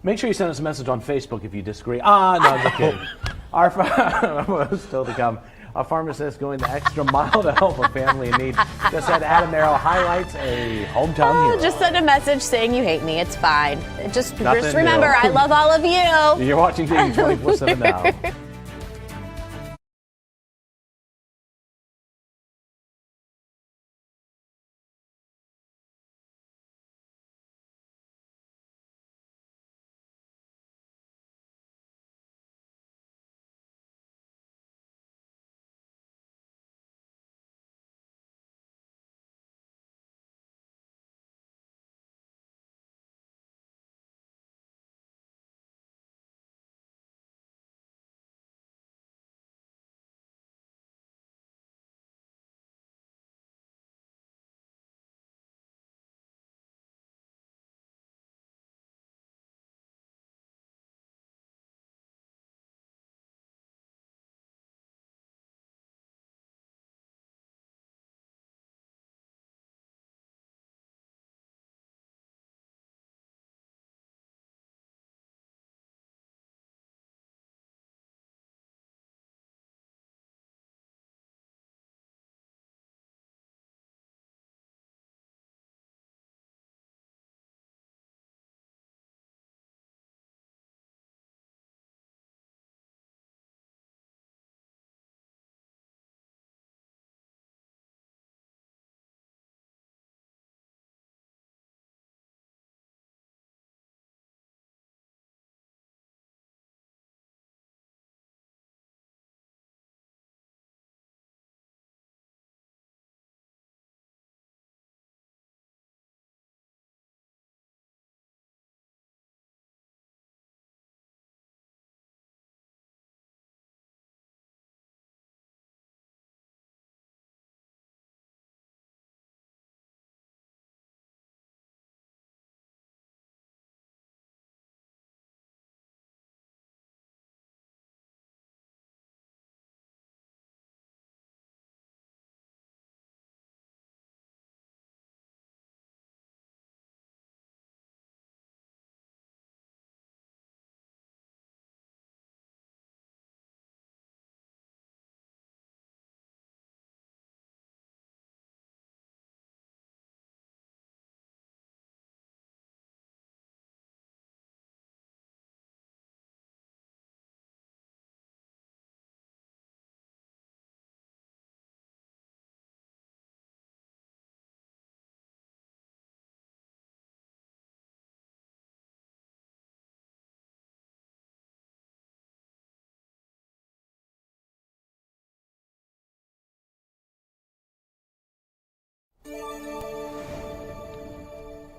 [SPEAKER 2] Make sure you send us a message on Facebook if you disagree. No, I'm just kidding. Still to come. A pharmacist going the extra mile to help a family in need. Just said Adam Merrill highlights a hometown hero.
[SPEAKER 3] Just send a message saying you hate me. It's fine. Just
[SPEAKER 2] Nothing
[SPEAKER 3] remember,
[SPEAKER 2] new.
[SPEAKER 3] I love all of you.
[SPEAKER 2] You're watching Dayton 24/7 now.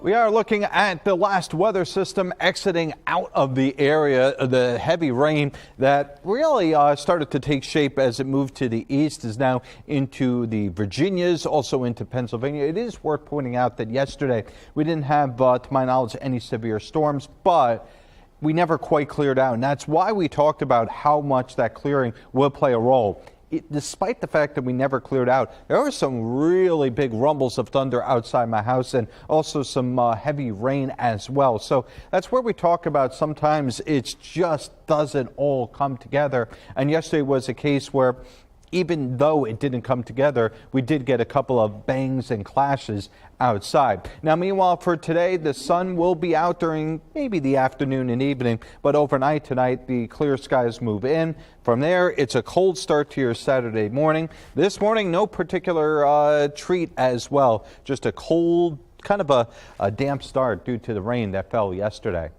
[SPEAKER 4] We are looking at the last weather system exiting out of the area. The heavy rain that really started to take shape as it moved to the east is now into the Virginias, also into Pennsylvania. It is worth pointing out that yesterday we didn't have, to my knowledge, any severe storms, but we never quite cleared out. And that's why we talked about how much that clearing will play a role. Despite the fact that we never cleared out, there were some really big rumbles of thunder outside my house and also some heavy rain as well. So that's where we talk about sometimes it just doesn't all come together. And yesterday was a case where even though it didn't come together, we did get a couple of bangs and clashes outside. Now, meanwhile, for today, the sun will be out during maybe the afternoon and evening, but overnight tonight, the clear skies move in. From there, it's a cold start to your Saturday morning. This morning, no particular treat as well, just a cold, kind of a damp start due to the rain that fell yesterday.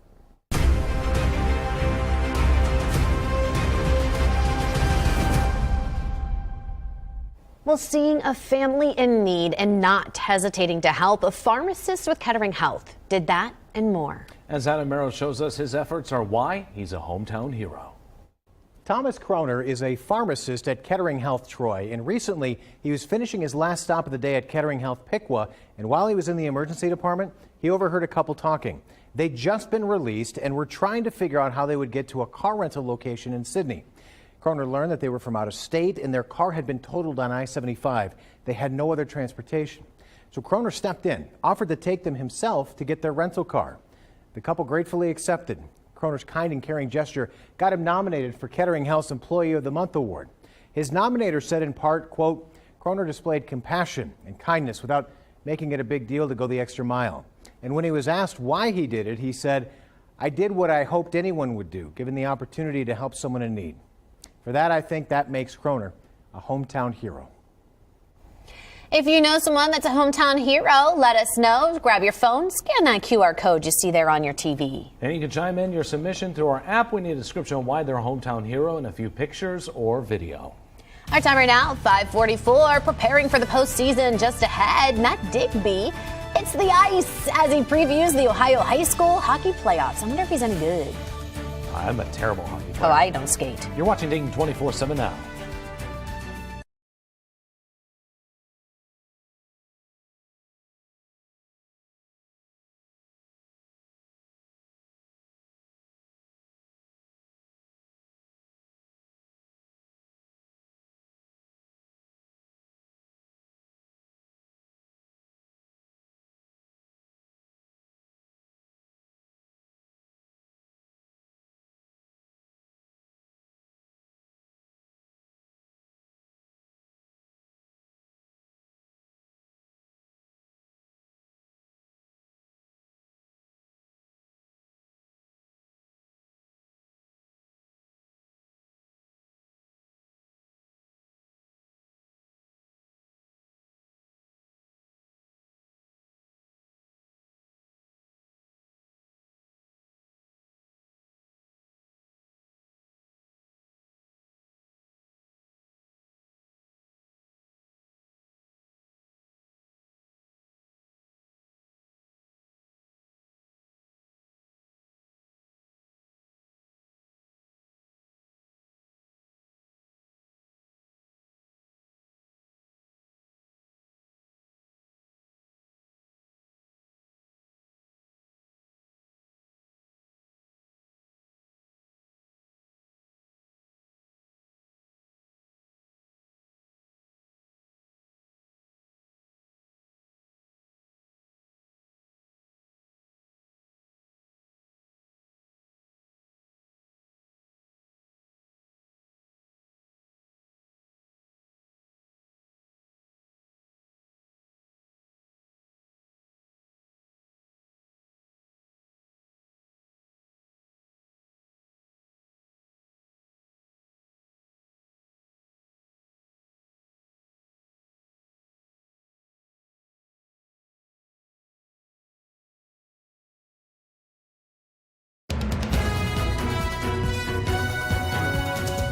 [SPEAKER 3] Well, seeing a family in need and not hesitating to help, a pharmacist with Kettering Health did that and more.
[SPEAKER 2] As Adam Merrill shows us, his efforts are why he's a hometown hero.
[SPEAKER 14] Thomas Kroner is a pharmacist at Kettering Health Troy, and recently he was finishing his last stop of the day at Kettering Health Piqua, and while he was in the emergency department, he overheard a couple talking. They'd just been released and were trying to figure out how they would get to a car rental location in Sydney. Kroner learned that they were from out of state and their car had been totaled on I-75. They had no other transportation. So Kroner stepped in, offered to take them himself to get their rental car. The couple gratefully accepted. Kroner's kind and caring gesture got him nominated for Kettering Health's Employee of the Month award. His nominator said in part, quote, Kroner displayed compassion and kindness without making it a big deal to go the extra mile. And when he was asked why he did it, he said, I did what I hoped anyone would do, given the opportunity to help someone in need. For that, I think that makes Kroner a hometown hero.
[SPEAKER 3] If you know someone that's a hometown hero, let us know. Grab your phone, scan that QR code you see there on your TV.
[SPEAKER 2] And you can chime in your submission through our app. We need a description of why they're a hometown hero and a few pictures or video.
[SPEAKER 3] Our time right now, 5:44, preparing for the postseason just ahead. Matt Digby hits the ice as he previews the Ohio High School hockey playoffs. I wonder if he's any good.
[SPEAKER 2] I'm a terrible hockey player.
[SPEAKER 3] Oh, I don't skate.
[SPEAKER 2] You're watching Dayton 24/7 now.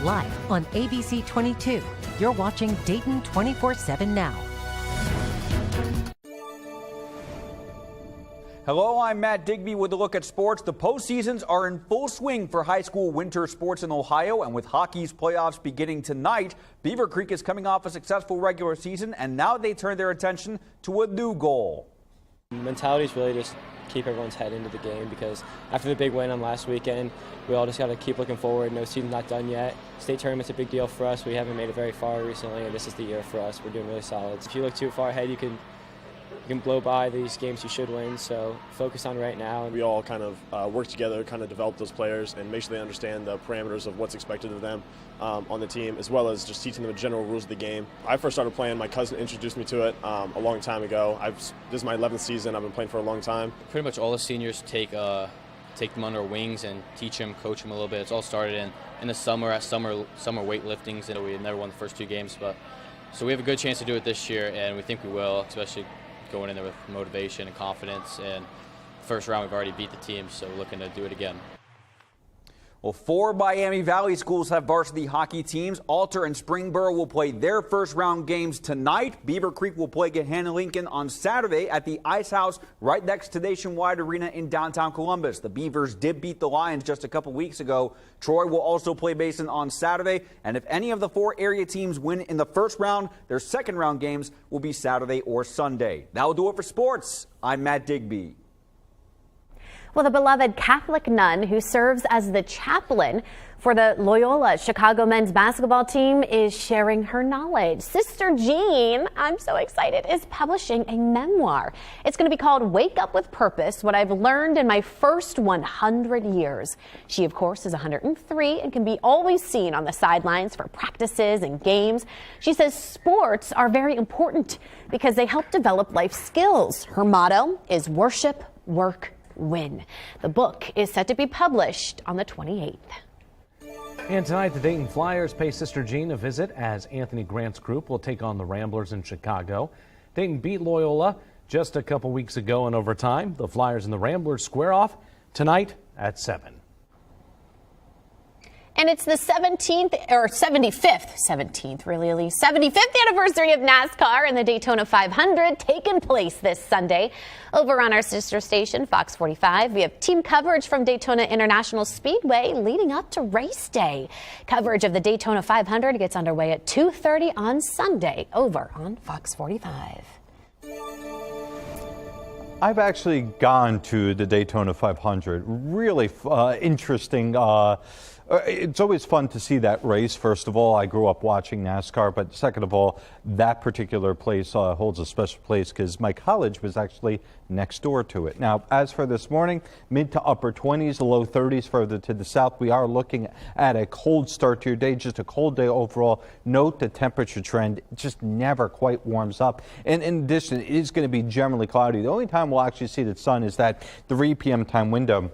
[SPEAKER 1] Live on ABC 22, you're watching Dayton 24/7 now.
[SPEAKER 15] Hello, I'm Matt Digby with a look at sports. The postseasons are in full swing for high school winter sports in Ohio, and with hockey's playoffs beginning tonight, Beaver Creek is coming off a successful regular season, and now they turn their attention to a new goal.
[SPEAKER 16] Mentality is really just keep everyone's head into the game, because after the big win on last weekend, we all just got to keep looking forward. No season's not done yet. State tournament's a big deal for us. We haven't made it very far recently, and this is the year for us. We're doing really solid. If you look too far ahead, you can blow by these games you should win, so focus on right now.
[SPEAKER 17] We all kind of work together, kind of develop those players and make sure they understand the parameters of what's expected of them on the team, as well as just teaching them the general rules of the game. I first started playing, my cousin introduced me to it a long time ago. This is my 11th season, I've been playing for a long time.
[SPEAKER 25] Pretty much all the seniors take them under our wings and teach them, coach them a little bit. It's all started in the summer at summer weightliftings, and we never won the first two games, but so we have a good chance to do it this year, and we think we will, especially going in there with motivation and confidence. And first round we've already beat the team, so we're looking to do it again.
[SPEAKER 15] Well, 4 Miami Valley schools have varsity hockey teams. Alter and Springboro will play their first round games tonight. Beaver Creek will play Hannah Lincoln on Saturday at the Ice House right next to Nationwide Arena in downtown Columbus. The Beavers did beat the Lions just a couple weeks ago. Troy will also play Mason on Saturday. And if any of the 4 area teams win in the first round, their second round games will be Saturday or Sunday. That will do it for sports. I'm Matt Digby.
[SPEAKER 3] Well, the beloved Catholic nun who serves as the chaplain for the Loyola Chicago men's basketball team is sharing her knowledge. Sister Jean, I'm so excited, is publishing a memoir. It's going to be called Wake Up with Purpose, What I've Learned in My First 100 Years. She, of course, is 103 and can be always seen on the sidelines for practices and games. She says sports are very important because they help develop life skills. Her motto is worship, work, win. The book is set to be published on the 28th.
[SPEAKER 2] And tonight, the Dayton Flyers pay Sister Jean a visit as Anthony Grant's group will take on the Ramblers in Chicago. Dayton beat Loyola just a couple weeks ago in overtime. The Flyers and the Ramblers square off tonight at 7.
[SPEAKER 3] And it's the 75th anniversary of NASCAR and the Daytona 500 taking place this Sunday. Over on our sister station, Fox 45, we have team coverage from Daytona International Speedway leading up to race day. Coverage of the Daytona 500 gets underway at 2:30 on Sunday over on Fox 45.
[SPEAKER 4] I've actually gone to the Daytona 500. Really interesting. It's always fun to see that race. First of all, I grew up watching NASCAR, but second of all, that particular place holds a special place because my college was actually next door to it. Now, as for this morning, mid to upper 20s, low 30s further to the south. We are looking at a cold start to your day, just a cold day overall. Note the temperature trend just never quite warms up. And in addition, it is going to be generally cloudy. The only time we'll actually see the sun is that 3 p.m. time window.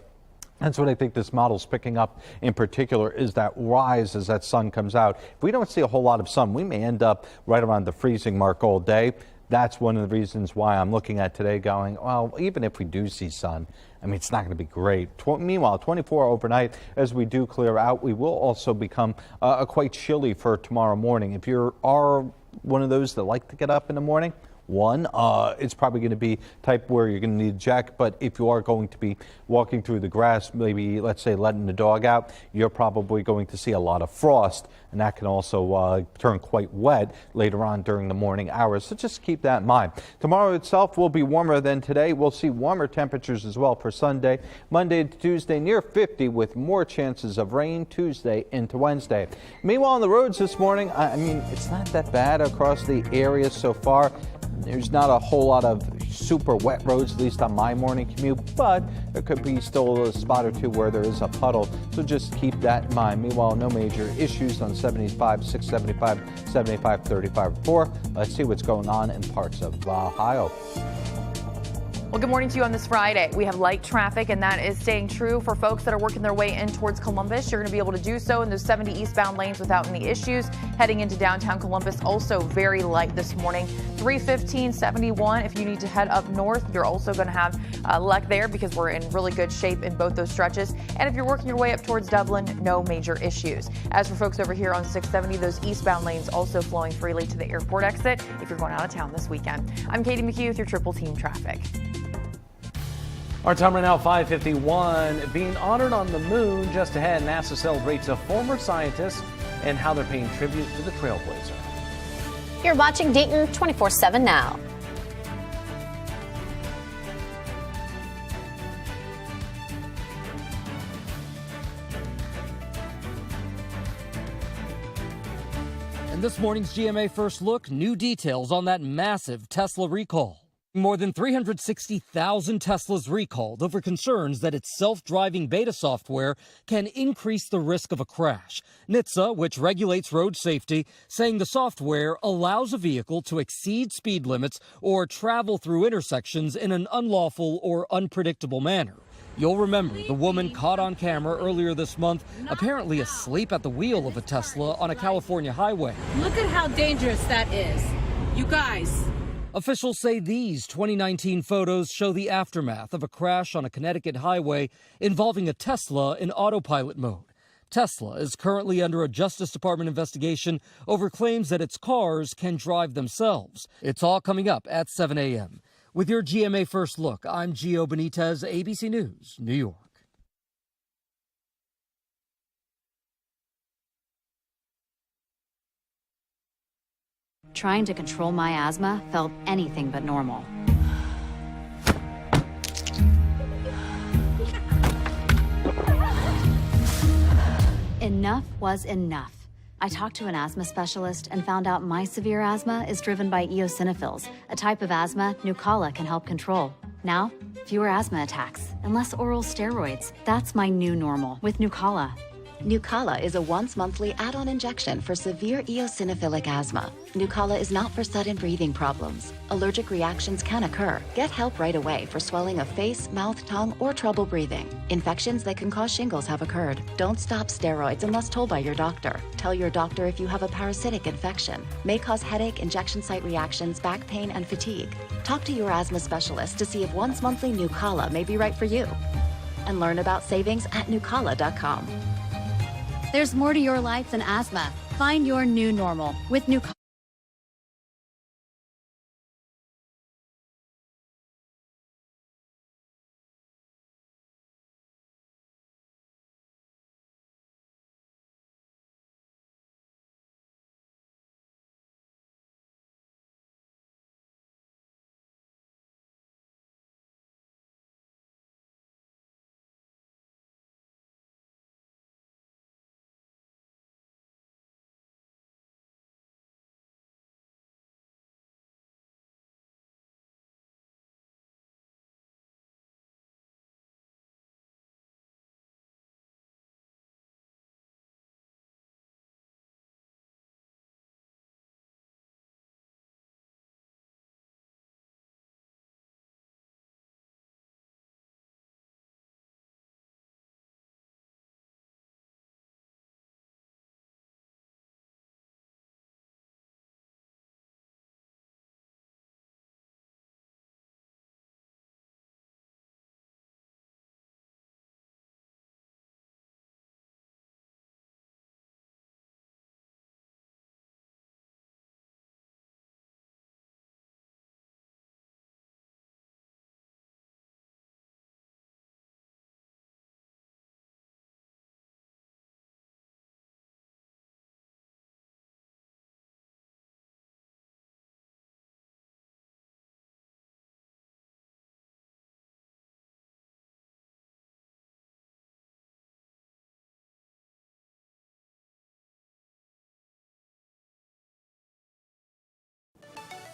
[SPEAKER 4] That's what I think this model's picking up in particular is that rise as that sun comes out. If we don't see a whole lot of sun, we may end up right around the freezing mark all day. That's one of the reasons why I'm looking at today going, well, even if we do see sun, I mean, it's not going to be great. Meanwhile, 24 overnight, as we do clear out, we will also become quite chilly for tomorrow morning. If you are one of those that like to get up in the morning, it's probably going to be type where you're going to need a jacket, but if you are going to be walking through the grass, maybe let's say letting the dog out, you're probably going to see a lot of frost, and that can also turn quite wet later on during the morning hours. So just keep that in mind. Tomorrow itself will be warmer than today. We'll see warmer temperatures as well for Sunday. Monday to Tuesday near 50 with more chances of rain Tuesday into Wednesday. Meanwhile, on the roads this morning, I mean, it's not that bad across the area so far. There's not a whole lot of super wet roads, at least on my morning commute, but there could be still a spot or two where there is a puddle, so just keep that in mind. Meanwhile, no major issues on 75, 675, 75, 35, 4. Let's see what's going on in parts of Ohio.
[SPEAKER 12] Well, good morning to you on this Friday. We have light traffic, and that is staying true for folks that are working their way in towards Columbus. You're going to be able to do so in those 70 eastbound lanes without any issues. Heading into downtown Columbus, also very light this morning. 315, 71. If you need to head up north, you're also going to have luck there because we're in really good shape in both those stretches. And if you're working your way up towards Dublin, no major issues. As for folks over here on 670, those eastbound lanes also flowing freely to the airport exit if you're going out of town this weekend. I'm Katie McHugh with your Triple Team Traffic.
[SPEAKER 2] Our time right now, 5:51. Being honored on the moon. Just ahead, NASA celebrates a former scientist and how they're paying tribute to the trailblazer.
[SPEAKER 3] You're watching Dayton 24/7 now.
[SPEAKER 13] In this morning's GMA First Look, new details on that massive Tesla recall. More than 360,000 Teslas recalled over concerns that its self-driving beta software can increase the risk of a crash. NHTSA, which regulates road safety, saying the software allows a vehicle to exceed speed limits or travel through intersections in an unlawful or unpredictable manner. You'll remember the woman caught on camera earlier this month, apparently asleep at the wheel of a Tesla on a California highway.
[SPEAKER 18] Look at how dangerous that is. You guys.
[SPEAKER 13] Officials say these 2019 photos show the aftermath of a crash on a Connecticut highway involving a Tesla in autopilot mode. Tesla is currently under a Justice Department investigation over claims that its cars can drive themselves. It's all coming up at 7 a.m. With your GMA First Look, I'm Gio Benitez, ABC News, New York.
[SPEAKER 19] Trying to control my asthma felt anything but normal. Enough was enough. I talked to an asthma specialist and found out my severe asthma is driven by eosinophils, a type of asthma Nucala can help control. Now, fewer asthma attacks and less oral steroids. That's my new normal with Nucala.
[SPEAKER 20] Nucala is a once-monthly add-on injection for severe eosinophilic asthma. Nucala is not for sudden breathing problems. Allergic reactions can occur. Get help right away for swelling of face, mouth, tongue, or trouble breathing. Infections that can cause shingles have occurred. Don't stop steroids unless told by your doctor. Tell your doctor if you have a parasitic infection. May cause headache, injection site reactions, back pain, and fatigue. Talk to your asthma specialist to see if once-monthly Nucala may be right for you. And learn about savings at Nucala.com.
[SPEAKER 19] There's more to your life than asthma. Find your new normal with Nucala.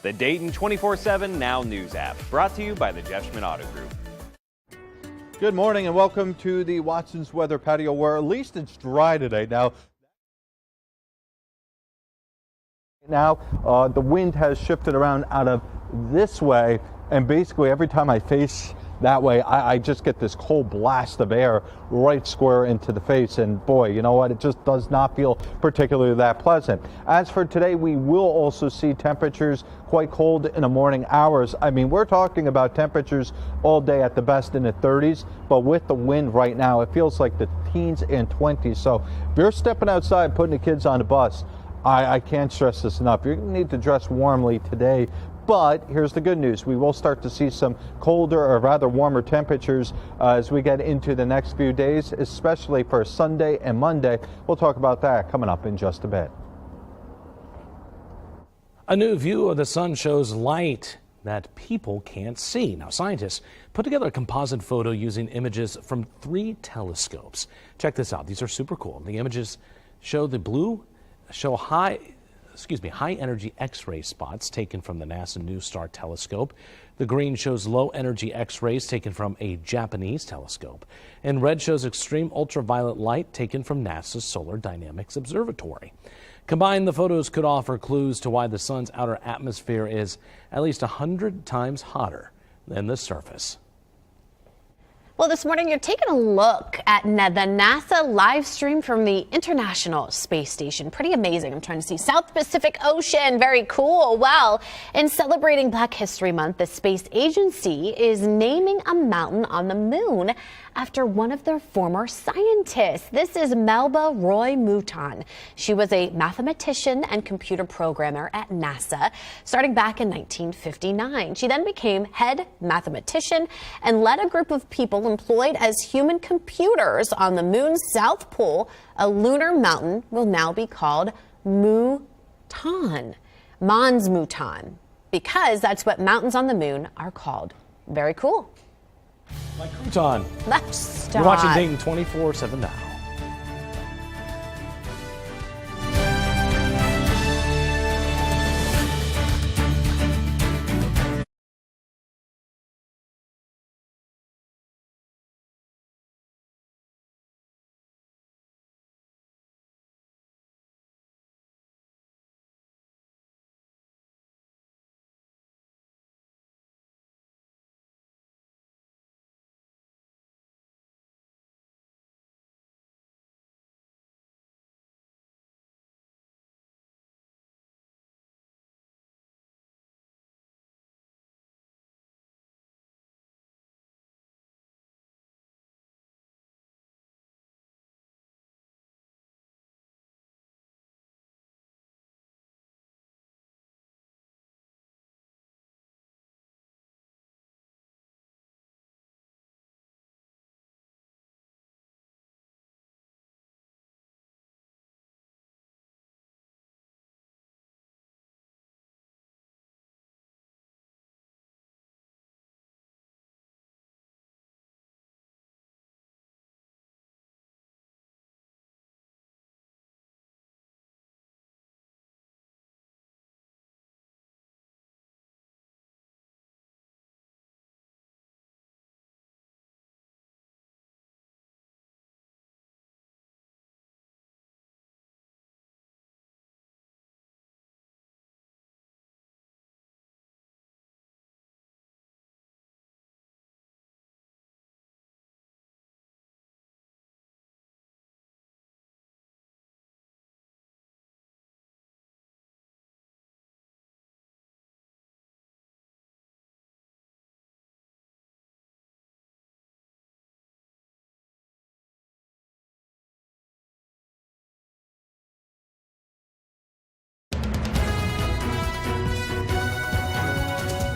[SPEAKER 21] The Dayton 24/7 Now News app, brought to you by the Jeff Schmidt Auto Group.
[SPEAKER 4] Good morning and welcome to the Watson's Weather Patio, where at least it's dry today. Now the wind has shifted around out of this way, and basically every time I face that way, I just get this cold blast of air right square into the face, and boy, you know what, it just does not feel particularly that pleasant. As for today, we will also see temperatures quite cold in the morning hours. I mean, we're talking about temperatures all day at the best in the 30s, but with the wind right now, it feels like the teens and 20s. So if you're stepping outside, putting the kids on the bus, I can't stress this enough. You're going to need to dress warmly today. But here's the good news. We will start to see some colder, or rather warmer temperatures as we get into the next few days, especially for Sunday and Monday. We'll talk about that coming up in just a bit.
[SPEAKER 2] A new view of the sun shows light that people can't see. Now, scientists put together a composite photo using images from 3 telescopes. Check this out. These are super cool. The images show high energy X-ray spots taken from the NASA NuSTAR telescope. The green shows low energy X-rays taken from a Japanese telescope. And red shows extreme ultraviolet light taken from NASA's Solar Dynamics Observatory. Combined, the photos could offer clues to why the sun's outer atmosphere is at least 100 times hotter than the surface.
[SPEAKER 3] Well, this morning you're taking a look at the NASA live stream from the International Space Station. Pretty amazing. I'm trying to see South Pacific Ocean. Very cool. Well, in celebrating Black History Month, the space agency is naming a mountain on the moon after one of their former scientists. This is Melba Roy Mouton. She was a mathematician and computer programmer at NASA starting back in 1959. She then became head mathematician and led a group of people employed as human computers on the moon's south pole. A lunar mountain will now be called Mouton, Mons Mouton, because that's what mountains on the moon are called. Very cool.
[SPEAKER 2] Like crouton.
[SPEAKER 3] Let's stop.
[SPEAKER 2] You're watching Dayton 24/7 now.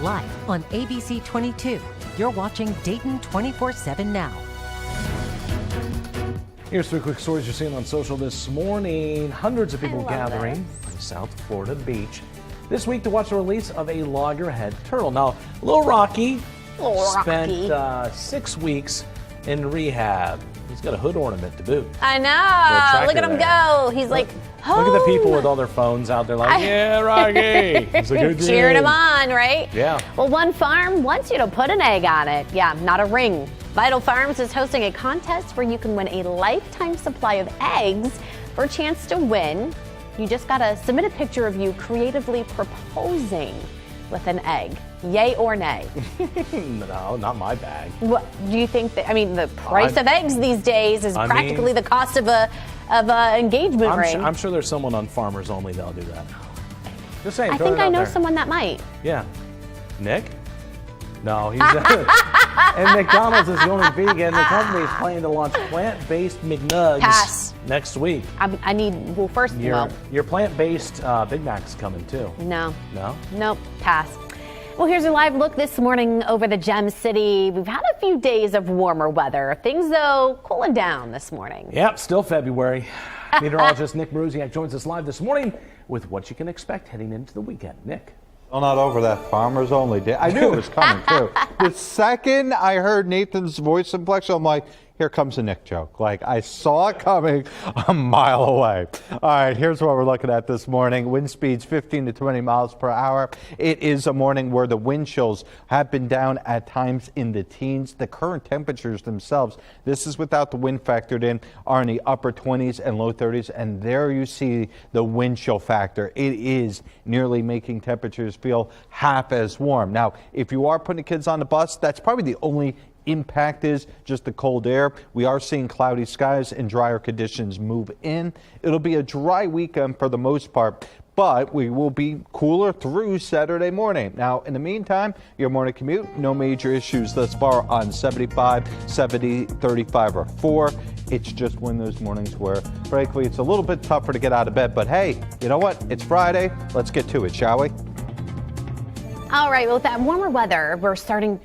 [SPEAKER 1] Live on ABC 22, you're watching Dayton 24/7 now.
[SPEAKER 2] Here's 3 quick stories you're seeing on social this morning. Hundreds of people gathering on South Florida beach this week to watch the release of a loggerhead turtle. Now, a little rocky. Spent 6 weeks in rehab. He's got a hood ornament to boot.
[SPEAKER 3] I know. Look at him go. He's like,
[SPEAKER 2] look at the people with all their phones out there like, yeah, Rocky. He's like, good
[SPEAKER 3] cheering him on, right?
[SPEAKER 2] Yeah.
[SPEAKER 3] Well, one farm wants you to put an egg on it. Yeah, not a ring. Vital Farms is hosting a contest where you can win a lifetime supply of eggs. For a chance to win, you just got to submit a picture of you creatively proposing with an egg. Yay or nay?
[SPEAKER 2] No, not my bag.
[SPEAKER 3] What do you think? The price of eggs these days is practically the cost of a engagement ring.
[SPEAKER 2] I'm sure there's someone on Farmers Only that'll do that. Just saying.
[SPEAKER 3] I think I know someone that might.
[SPEAKER 2] Yeah. Nick? No, he's and McDonald's is going vegan. The company is planning to launch plant-based McNuggets next week.
[SPEAKER 3] Your
[SPEAKER 2] plant-based Big Mac's coming too.
[SPEAKER 3] No.
[SPEAKER 2] No?
[SPEAKER 3] Nope. Pass. Well, here's a live look this morning over the Gem City. We've had a few days of warmer weather. Things, though, cooling down this morning.
[SPEAKER 2] Yep, still February. Meteorologist Nick Maruziak joins us live this morning with what you can expect heading into the weekend. Nick?
[SPEAKER 4] Well, not over that Farmers Only day. I knew it was coming, too. The second I heard Nathan's voice inflection, I'm like, here comes a Nick joke. Like, I saw it coming a mile away. All right, here's what we're looking at this morning. Wind speeds 15 to 20 miles per hour. It is a morning where the wind chills have been down at times in the teens. The current temperatures themselves, this is without the wind factored in, are in the upper 20s and low 30s. And there you see the wind chill factor. It is nearly making temperatures feel half as warm. Now, if you are putting kids on the bus, that's probably the only impact is just the cold air. We are seeing cloudy skies and drier conditions move in. It'll be a dry weekend for the most part, but we will be cooler through Saturday morning. Now, in the meantime, your morning commute, no major issues thus far on 75, 70, 35, or 4. It's just one of those mornings where, frankly, it's a little bit tougher to get out of bed. But hey, you know what? It's Friday. Let's get to it, shall we?
[SPEAKER 3] All right, well, with that warmer weather, we're starting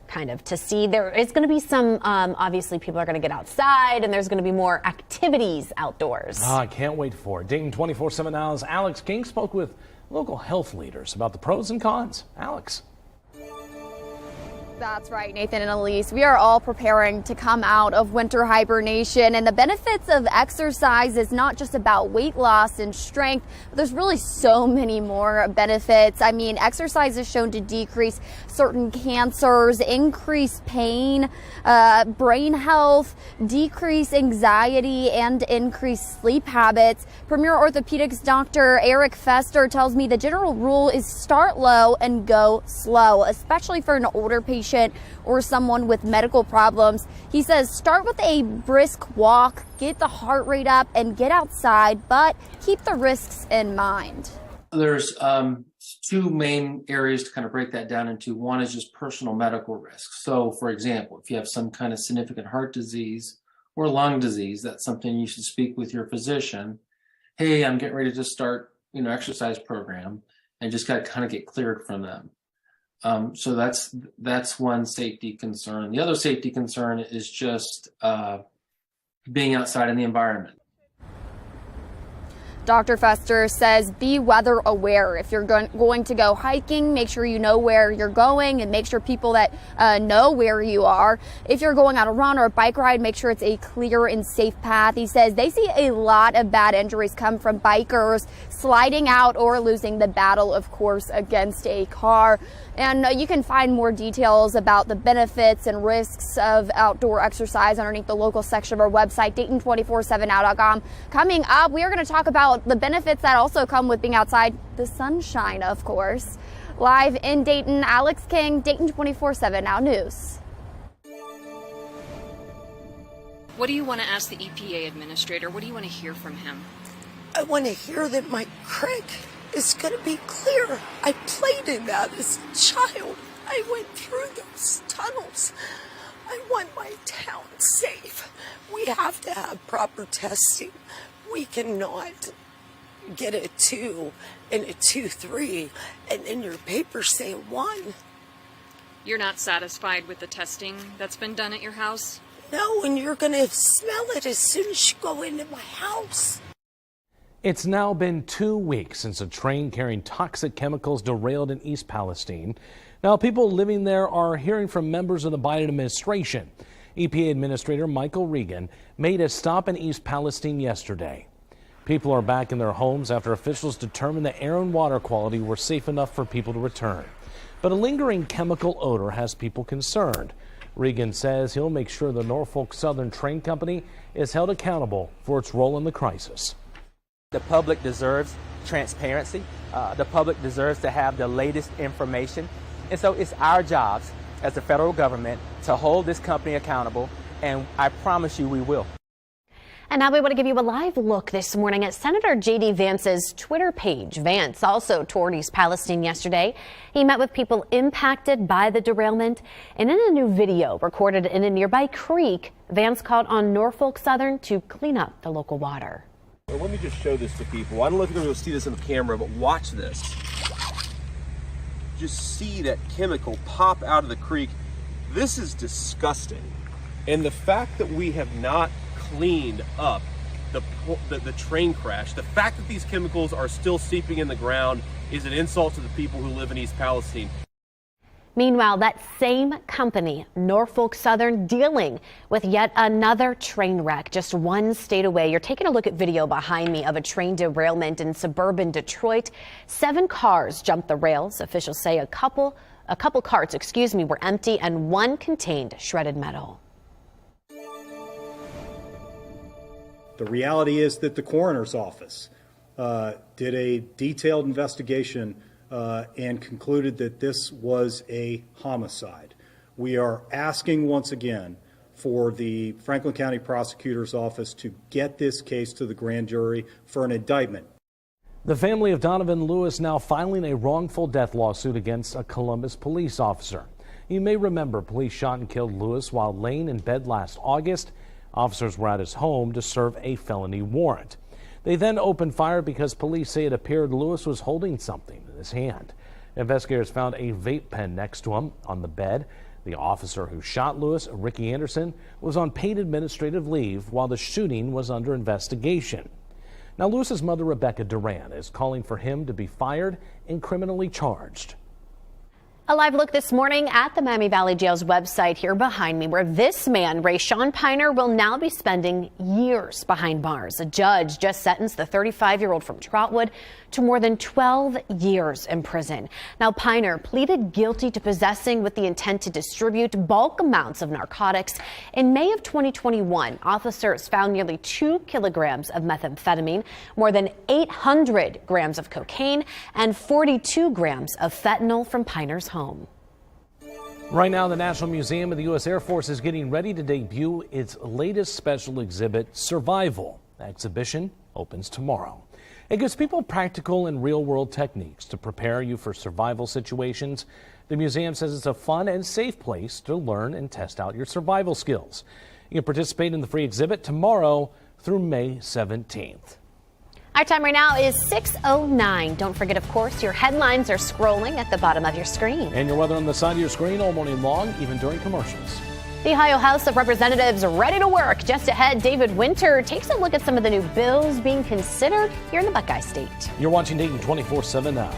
[SPEAKER 3] kind of to see there is going to be some, obviously people are going to get outside and there's going to be more activities outdoors.
[SPEAKER 2] I can't wait for it. Dayton 24/7 Now's Alex King spoke with local health leaders about the pros and cons. Alex.
[SPEAKER 5] That's right, Nathan and Elise. We are all preparing to come out of winter hibernation, and the benefits of exercise is not just about weight loss and strength, but there's really so many more benefits. I mean, exercise is shown to decrease certain cancers, increase pain, brain health, decrease anxiety, and increase sleep habits. Premier Orthopedics Dr. Eric Fester tells me the general rule is start low and go slow, especially for an older patient or someone with medical problems. He says start with a brisk walk, get the heart rate up, and get outside, but keep the risks in mind.
[SPEAKER 6] There's two main areas to kind of break that down into. One is just personal medical risks. So, for example, if you have some kind of significant heart disease or lung disease, that's something you should speak with your physician. Hey, I'm getting ready to start, exercise program, and just got to kind of get cleared from them. So that's one safety concern. The other safety concern is just being outside in the environment.
[SPEAKER 5] Dr. Fester says be weather aware. If you're going to go hiking, make sure you know where you're going and make sure people that know where you are. If you're going on a run or a bike ride, make sure it's a clear and safe path. He says they see a lot of bad injuries come from bikers sliding out or losing the battle, of course, against a car. And you can find more details about the benefits and risks of outdoor exercise underneath the local section of our website, Dayton247now.com. Coming up, we are going to talk about the benefits that also come with being outside, the sunshine, of course. Live in Dayton, Alex King, Dayton 24/7 Now News.
[SPEAKER 7] What do you want to ask the EPA administrator? What do you want to hear from him?
[SPEAKER 22] I want to hear that my creek is going to be clear. I played in that as a child. I went through those tunnels. I want my town safe. We have to have proper testing. We cannot get a 2 and a 2-3 and then your papers say 1.
[SPEAKER 7] You're not satisfied with the testing that's been done at your house?
[SPEAKER 22] No, and you're going to smell it as soon as you go into my house.
[SPEAKER 2] It's now been 2 weeks since a train carrying toxic chemicals derailed in East Palestine. Now, people living there are hearing from members of the Biden administration. EPA Administrator Michael Regan made a stop in East Palestine yesterday. People are back in their homes after officials determined the air and water quality were safe enough for people to return. But a lingering chemical odor has people concerned. Regan says he'll make sure the Norfolk Southern Train Company is held accountable for its role in the crisis.
[SPEAKER 23] The public deserves transparency. The public deserves to have the latest information. And so it's our jobs as the federal government to hold this company accountable, and I promise you we will.
[SPEAKER 3] And now we want to give you a live look this morning at Senator J.D. Vance's Twitter page. Vance also toured East Palestine yesterday. He met with people impacted by the derailment. And in a new video recorded in a nearby creek, Vance called on Norfolk Southern to clean up the local water.
[SPEAKER 24] Well, let me just show this to people. I don't know if you're going to see this in the camera, but watch this. Just see that chemical pop out of the creek. This is disgusting. And the fact that we have not cleaned up the train crash, the fact that these chemicals are still seeping in the ground is an insult to the people who live in East Palestine.
[SPEAKER 3] Meanwhile, that same company, Norfolk Southern, dealing with yet another train wreck just one state away. You're taking a look at video behind me of a train derailment in suburban Detroit. 7 cars jumped the rails. Officials say a couple carts, were empty and one contained shredded metal.
[SPEAKER 26] The reality is that the coroner's office did a detailed investigation and concluded that this was a homicide. We are asking once again for the Franklin County Prosecutor's Office to get this case to the grand jury for an indictment.
[SPEAKER 2] The family of Donovan Lewis now filing a wrongful death lawsuit against a Columbus police officer. You may remember police shot and killed Lewis while laying in bed last August. Officers were at his home to serve a felony warrant. They then opened fire because police say it appeared Lewis was holding something in his hand. Investigators found a vape pen next to him on the bed. The officer who shot Lewis, Ricky Anderson, was on paid administrative leave while the shooting was under investigation. Now, Lewis's mother, Rebecca Duran, is calling for him to be fired and criminally charged.
[SPEAKER 3] A live look this morning at the Miami Valley Jail's website here behind me, where this man, Rayshawn Piner, will now be spending years behind bars. A judge just sentenced the 35-year-old from Trotwood to more than 12 years in prison. Now, Piner pleaded guilty to possessing with the intent to distribute bulk amounts of narcotics. In May of 2021, officers found nearly 2 kilograms of methamphetamine, more than 800 grams of cocaine, and 42 grams of fentanyl from Piner's home.
[SPEAKER 2] Right now, the National Museum of the U.S. Air Force is getting ready to debut its latest special exhibit, Survival. The exhibition opens tomorrow. It gives people practical and real-world techniques to prepare you for survival situations. The museum says it's a fun and safe place to learn and test out your survival skills. You can participate in the free exhibit tomorrow through May 17th.
[SPEAKER 3] Our time right now is 6:09. Don't forget, of course, your headlines are scrolling at the bottom of your screen.
[SPEAKER 2] And your weather on the side of your screen all morning long, even during commercials.
[SPEAKER 3] The Ohio House of Representatives ready to work. Just ahead, David Winter takes a look at some of the new bills being considered here in the Buckeye State.
[SPEAKER 2] You're watching Dayton 24/7 now.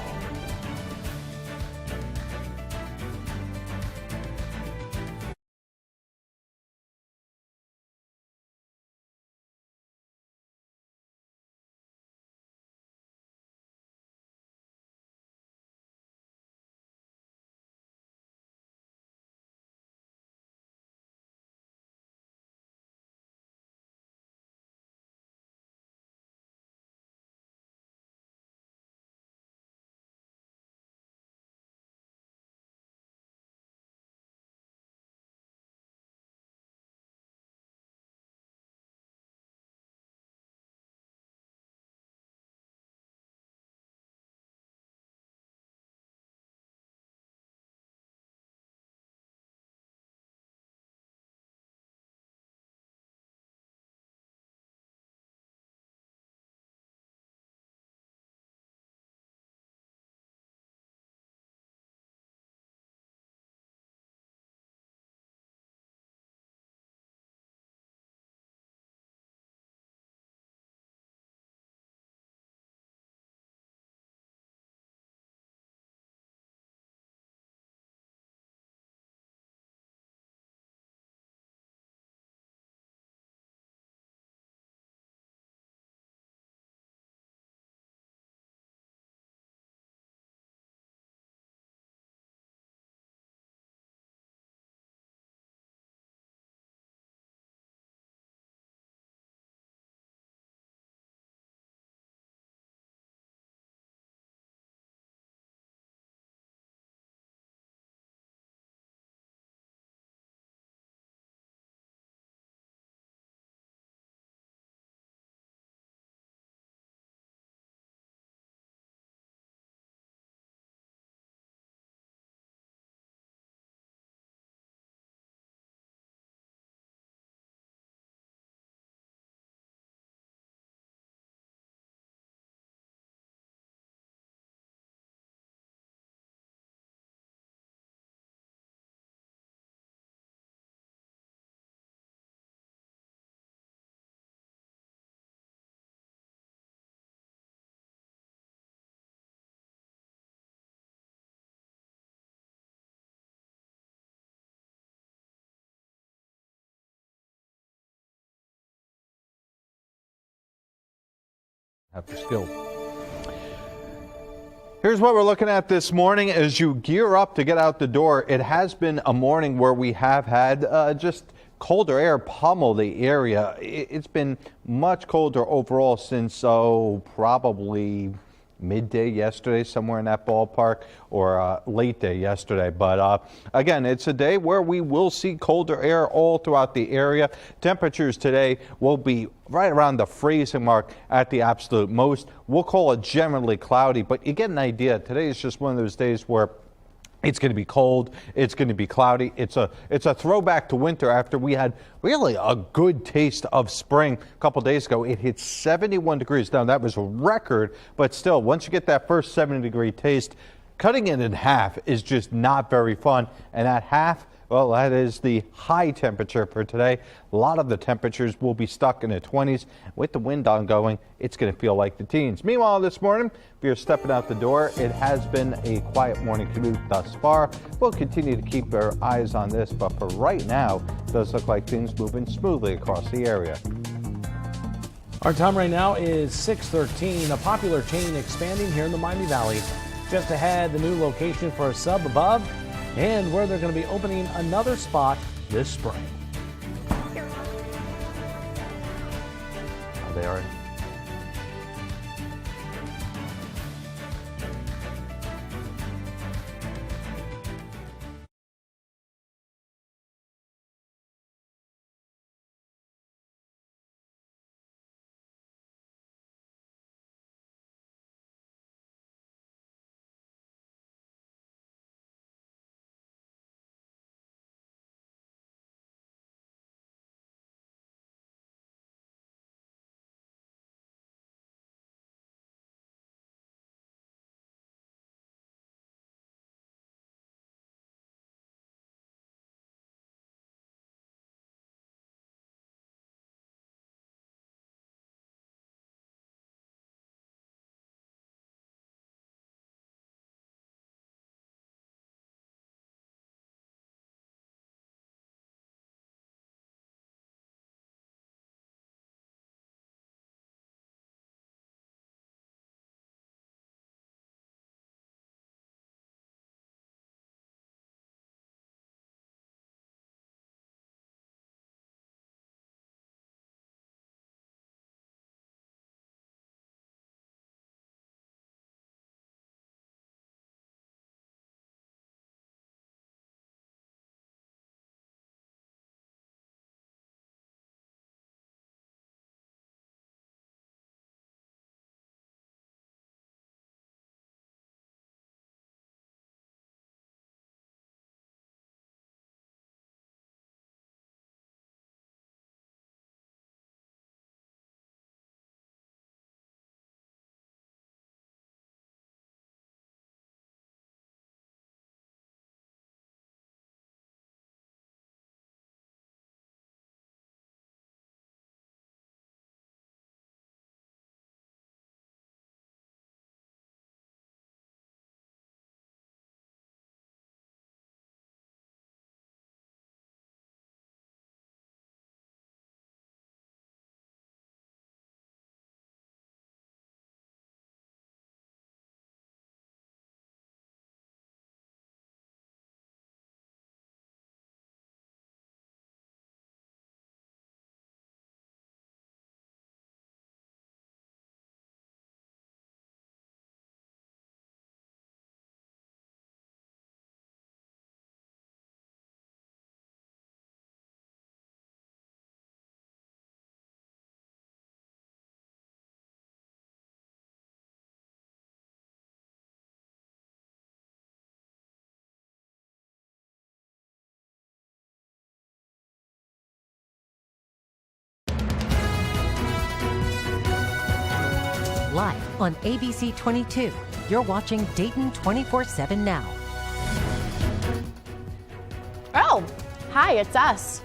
[SPEAKER 2] After skill.
[SPEAKER 4] Here's what we're looking at this morning as you gear up to get out the door. It has been a morning where we have had just colder air pummel the area. It's been much colder overall since, probably midday yesterday, somewhere in that ballpark, or late day yesterday. But again, it's a day where we will see colder air all throughout the area. Temperatures today will be right around the freezing mark at the absolute most. We'll call it generally cloudy, but you get an idea. Today is just one of those days where it's going to be cold. It's going to be cloudy. It's a throwback to winter after we had really a good taste of spring a couple days ago. It hit 71 degrees. Now, that was a record, but still, once you get that first 70-degree taste, cutting it in half is just not very fun. And at half, well, that is the high temperature for today. A lot of the temperatures will be stuck in the 20s. With the wind ongoing, it's going to feel like the teens. Meanwhile, this morning, if you're stepping out the door, it has been a quiet morning commute thus far. We'll continue to keep our eyes on this, but for right now, it does look like things moving smoothly across the area.
[SPEAKER 2] Our time right now is 6:13. A popular chain expanding here in the Miami Valley. Just ahead, the new location for a sub above, and where they're going to be opening another spot this spring. They are.
[SPEAKER 1] Live on ABC 22, you're watching Dayton 24/7 now.
[SPEAKER 3] Oh, hi, it's us.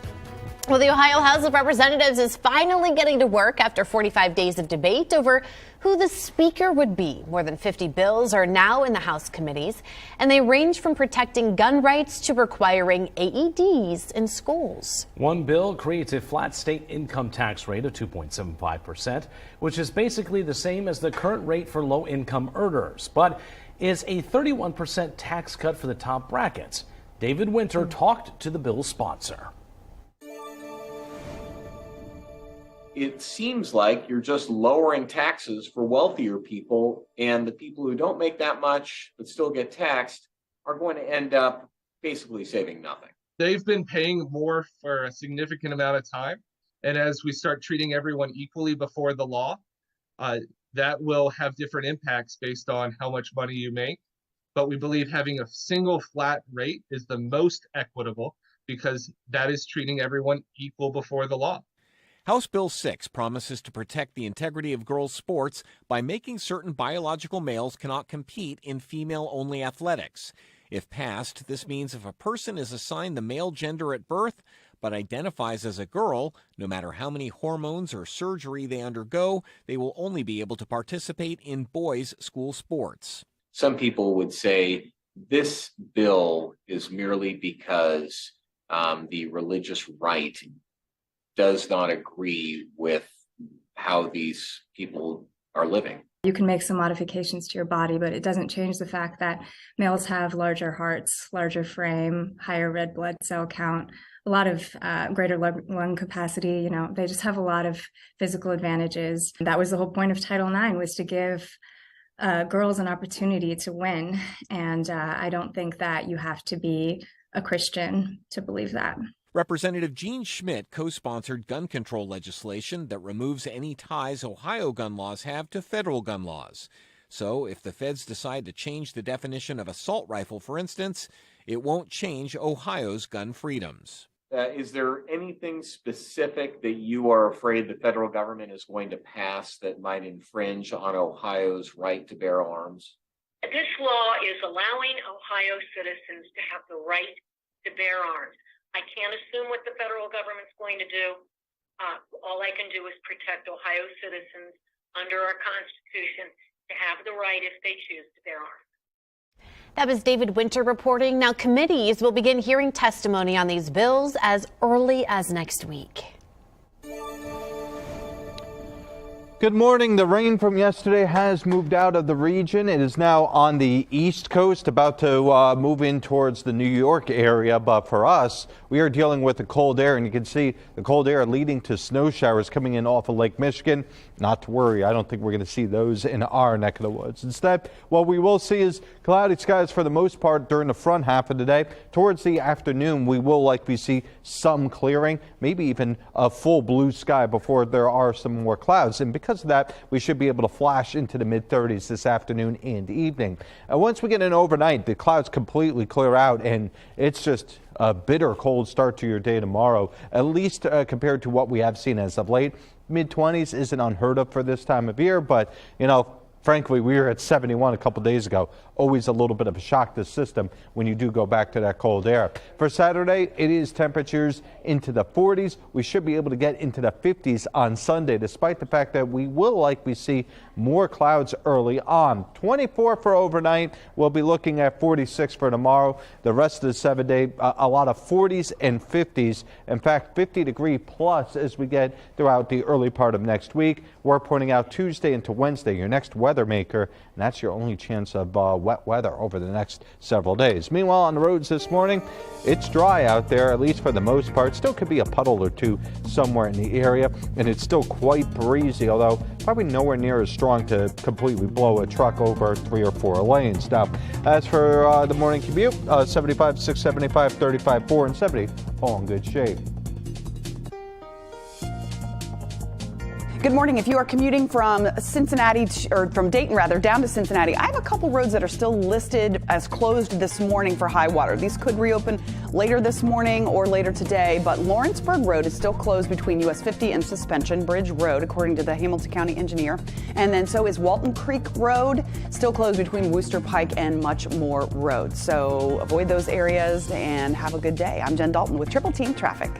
[SPEAKER 3] Well, the Ohio House of Representatives is finally getting to work after 45 days of debate over who the speaker would be. More than 50 bills are now in the House committees, and they range from protecting gun rights to requiring AEDs in schools.
[SPEAKER 2] One bill creates a flat state income tax rate of 2.75%, which is basically the same as the current rate for low-income earners, but is a 31% tax cut for the top brackets. David Winter talked to the bill's sponsor.
[SPEAKER 8] it seems like you're just lowering taxes for wealthier people, and the people who don't make that much but still get taxed are going to end up basically saving nothing.
[SPEAKER 9] They've been paying more for a significant amount of time. And as we start treating everyone equally before the law, that will have different impacts based on how much money you make. But we believe having a single flat rate is the most equitable because that is treating everyone equal before the law.
[SPEAKER 10] House Bill 6 promises to protect the integrity of girls' sports by making certain biological males cannot compete in female-only athletics. If passed, this means if a person is assigned the male gender at birth but identifies as a girl, no matter how many hormones or surgery they undergo, they will only be able to participate in boys' school sports.
[SPEAKER 8] Some people would say this bill is merely because the religious right does not agree with how these people are living.
[SPEAKER 11] You can make some modifications to your body, but it doesn't change the fact that males have larger hearts, larger frame, higher red blood cell count, a lot of greater lung capacity. You know, they just have a lot of physical advantages. That was the whole point of Title IX, was to give girls an opportunity to win. And I don't think that you have to be a Christian to believe that.
[SPEAKER 10] Representative Gene Schmidt co-sponsored gun control legislation that removes any ties Ohio gun laws have to federal gun laws. So if the feds decide to change the definition of assault rifle, for instance, it won't change Ohio's gun freedoms.
[SPEAKER 8] Is there anything specific that you are afraid the federal government is going to pass that might infringe on Ohio's right to bear arms?
[SPEAKER 14] This law is allowing Ohio citizens to have the right to bear arms. I can't assume what the federal government's going to do. All I can do is protect Ohio citizens under our Constitution to have the right, if they choose, to bear arms.
[SPEAKER 3] That was David Winter reporting. Now, committees will begin hearing testimony on these bills as early as next week.
[SPEAKER 4] Good morning. The rain from yesterday has moved out of the region. It is now on the East Coast, about to move in towards the New York area. But for us, we are dealing with the cold air, and you can see the cold air leading to snow showers coming in off of Lake Michigan. Not to worry, I don't think we're going to see those in our neck of the woods. Instead, what we will see is cloudy skies for the most part during the front half of the day. Towards the afternoon, we will likely see some clearing, maybe even a full blue sky before there are some more clouds. And because of that, we should be able to flash into the mid-30s this afternoon and evening. Once we get in overnight, the clouds completely clear out, and it's just a bitter cold start to your day tomorrow, at least compared to what we have seen as of late. Mid-20s isn't unheard of for this time of year, but, you know, frankly, we were at 71 a couple days ago. Always a little bit of a shock to the system when you do go back to that cold air. For Saturday, it is temperatures into the 40s. We should be able to get into the 50s on Sunday, despite the fact that we will likely see more clouds early on. 24 for overnight. We'll be looking at 46 for tomorrow. The rest of the 7-day, a lot of 40s and 50s. In fact, 50-degree plus as we get throughout the early part of next week. We're pointing out Tuesday into Wednesday, your next weather maker, and that's your only chance of wet weather over the next several days. Meanwhile, on the roads this morning, it's dry out there, at least for the most part. Still could be a puddle or two somewhere in the area, and it's still quite breezy, although probably nowhere near as strong to completely blow a truck over 3 or 4 lanes. Now, as for the morning commute, 75, 6, 75, 35, 4, and 70, all in good shape.
[SPEAKER 16] Good morning. If you are commuting from Cincinnati, or from Dayton rather, down to Cincinnati, I have a couple roads that are still listed as closed this morning for high water. These could reopen later this morning or later today, but Lawrenceburg Road is still closed between US 50 and Suspension Bridge Road, according to the Hamilton County engineer. And then so is Walton Creek Road, still closed between Wooster Pike and Much More Road. So avoid those areas and have a good day. I'm Jen Dalton with Triple Team Traffic.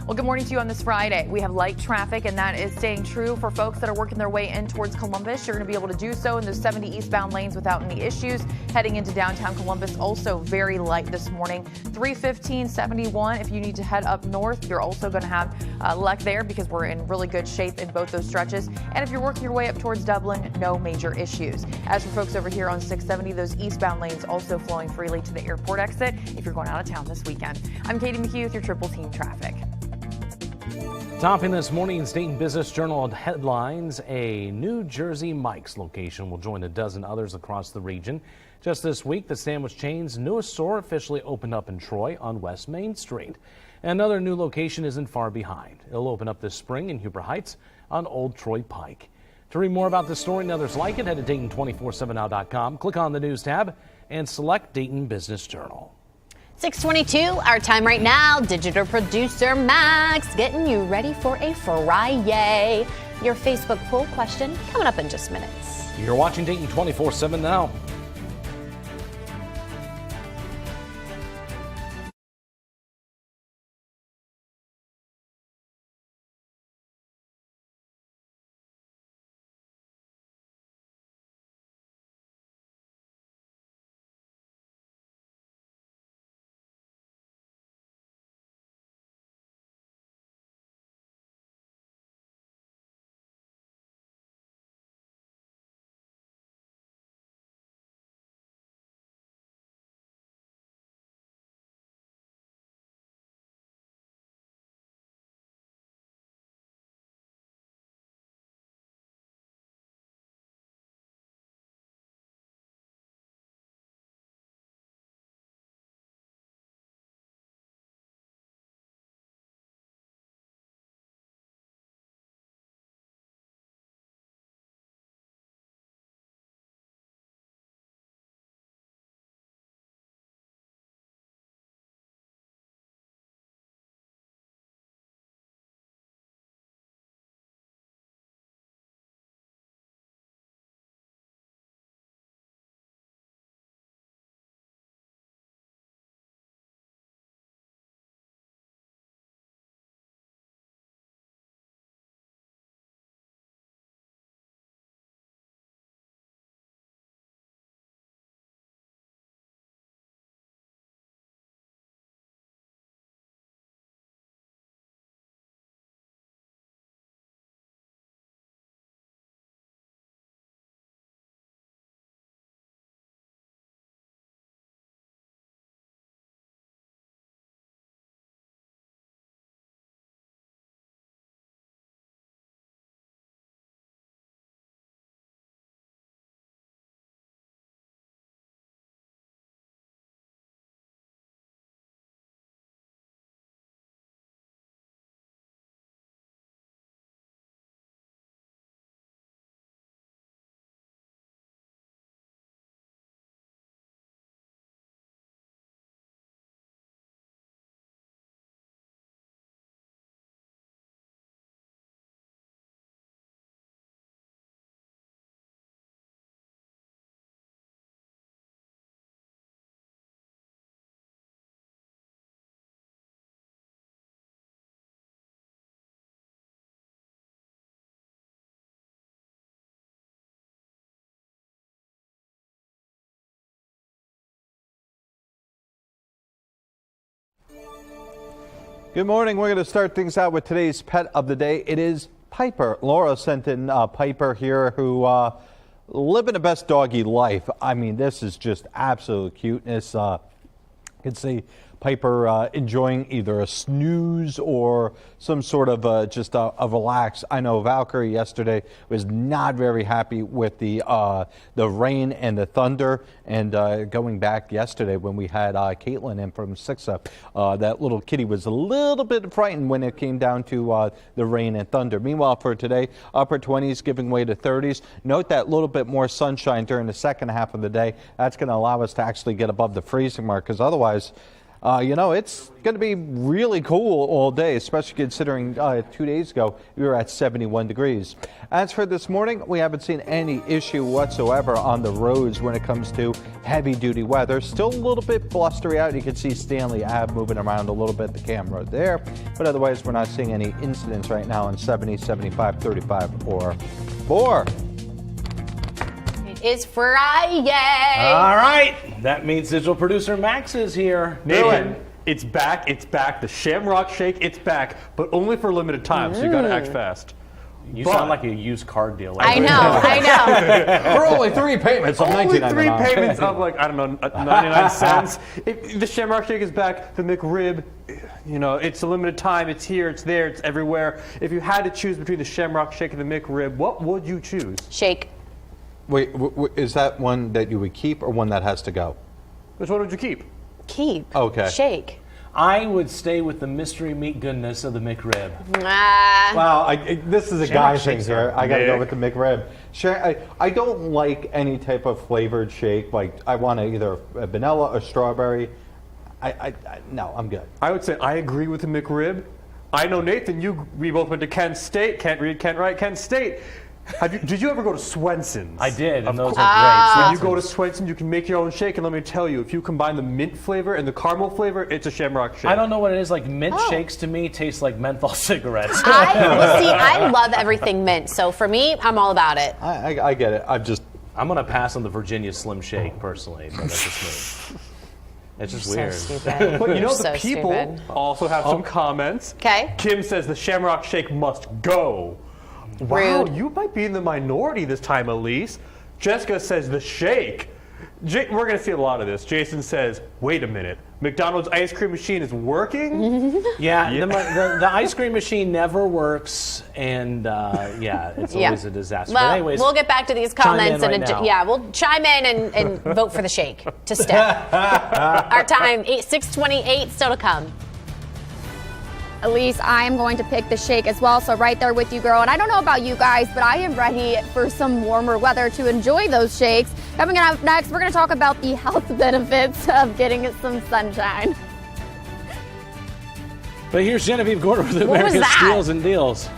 [SPEAKER 12] Well, good morning to you on this Friday. We have light traffic, and that is staying true for folks that are working their way in towards Columbus. You're going to be able to do so in those 70 eastbound lanes without any issues. Heading into downtown Columbus, also very light this morning. 315, 71. If you need to head up north, you're also going to have luck there because we're in really good shape in both those stretches. And if you're working your way up towards Dublin, no major issues. As for folks over here on 670, those eastbound lanes also flowing freely to the airport exit if you're going out of town this weekend. I'm Katie McHugh with your Triple Team Traffic.
[SPEAKER 2] Topping this morning's Dayton Business Journal headlines, a New Jersey Mike's location will join a dozen others across the region. Just this week, the sandwich chain's newest store officially opened up in Troy on West Main Street. Another new location isn't far behind. It'll open up this spring in Huber Heights on Old Troy Pike. To read more about this story and others like it, head to Dayton247now.com, click on the News tab, and select Dayton Business Journal.
[SPEAKER 3] 6:22, our time right now. Digital producer Max getting you ready for a Friday. Your Facebook poll question coming up in just minutes.
[SPEAKER 2] You're watching Dayton 24/7 now.
[SPEAKER 4] Good morning. We're going to start things out with today's pet of the day. It is Piper. Laura sent in Piper here, who living the best doggy life. I mean, this is just absolute cuteness. You can see Piper enjoying either a snooze or some sort of just a relax. I know Valkyrie yesterday was not very happy with the rain and the thunder, and going back yesterday when we had Caitlin in from Sixa, that little kitty was a little bit frightened when it came down to the rain and thunder. Meanwhile, for today, upper 20s giving way to 30s. Note that little bit more sunshine during the second half of the day. That's going to allow us to actually get above the freezing mark, because otherwise, you know, it's going to be really cool all day, especially considering 2 days ago we were at 71 degrees. As for this morning, we haven't seen any issue whatsoever on the roads when it comes to heavy-duty weather. Still a little bit blustery out. You can see Stanley Ave moving around a little bit, the camera there. But otherwise, we're not seeing any incidents right now in 70, 75, 35, or 4.
[SPEAKER 3] It's Friday.
[SPEAKER 2] All right. That means digital producer Max is here.
[SPEAKER 13] Nathan, it's back. It's back. The Shamrock Shake, it's back, but only for a limited time, so you got to act fast.
[SPEAKER 2] You sound like a used car dealer.
[SPEAKER 3] I know.
[SPEAKER 4] For only 3 payments of
[SPEAKER 13] Only 3
[SPEAKER 4] $19.99.
[SPEAKER 13] payments of like, I don't know, 99 cents. If the Shamrock Shake is back, the McRib, you know, it's a limited time. It's here, it's there, it's everywhere. If you had to choose between the Shamrock Shake and the McRib, what would you choose?
[SPEAKER 3] Shake.
[SPEAKER 4] Wait, is that one that you would keep or one that has to go?
[SPEAKER 13] Which one would you keep?
[SPEAKER 3] Keep.
[SPEAKER 4] Okay.
[SPEAKER 3] Shake.
[SPEAKER 2] I would stay with the mystery meat goodness of the McRib.
[SPEAKER 4] Wow, this is a guy thing
[SPEAKER 2] shakes
[SPEAKER 4] here.
[SPEAKER 2] are
[SPEAKER 4] I got to go
[SPEAKER 2] big.
[SPEAKER 4] with the McRib. I don't like any type of flavored shake. Like I want either a vanilla or strawberry. No, I'm good.
[SPEAKER 13] I would say I agree with the McRib. I know, Nathan, we both went to Kent State. Can't read, can't write, Kent State. Did you ever go to Swenson's?
[SPEAKER 2] I did, and those
[SPEAKER 13] course.
[SPEAKER 2] are great.
[SPEAKER 13] When you go to Swenson's, you can make your own shake, and let me tell you, if you combine the mint flavor and the caramel flavor, it's a Shamrock Shake.
[SPEAKER 2] I don't know what it is. Like mint shakes to me taste like menthol cigarettes.
[SPEAKER 3] I love everything mint, so for me, I'm all about it.
[SPEAKER 4] I get it.
[SPEAKER 2] I'm gonna pass on the Virginia Slim Shake personally, but that's just me. It's just
[SPEAKER 3] You're
[SPEAKER 2] weird.
[SPEAKER 3] so stupid.
[SPEAKER 13] But you know,
[SPEAKER 3] You're
[SPEAKER 13] the
[SPEAKER 3] so
[SPEAKER 13] people
[SPEAKER 3] stupid.
[SPEAKER 13] also have some comments.
[SPEAKER 3] Okay.
[SPEAKER 13] Kim says the Shamrock Shake must go. Wow,
[SPEAKER 3] Rude.
[SPEAKER 13] you might be in the minority this time, Elise. Jessica says the shake. We're going to see a lot of this. Jason says, wait a minute. McDonald's ice cream machine is working?
[SPEAKER 2] Yeah, the ice cream machine never works, and it's always a disaster.
[SPEAKER 3] Well,
[SPEAKER 2] but anyways,
[SPEAKER 3] we'll get back to these
[SPEAKER 2] chime in
[SPEAKER 3] comments
[SPEAKER 2] right now.
[SPEAKER 3] we'll chime in and vote for the shake to step. Our time, 6:28, still to come.
[SPEAKER 5] Elise, I am going to pick the shake as well, so right there with you, girl. And I don't know about you guys, but I am ready for some warmer weather to enjoy those shakes. Coming up next, we're going to talk about the health benefits of getting some sunshine.
[SPEAKER 2] But here's Genevieve Gorder with
[SPEAKER 15] What was
[SPEAKER 2] America's
[SPEAKER 15] that?
[SPEAKER 2] Steals and Deals.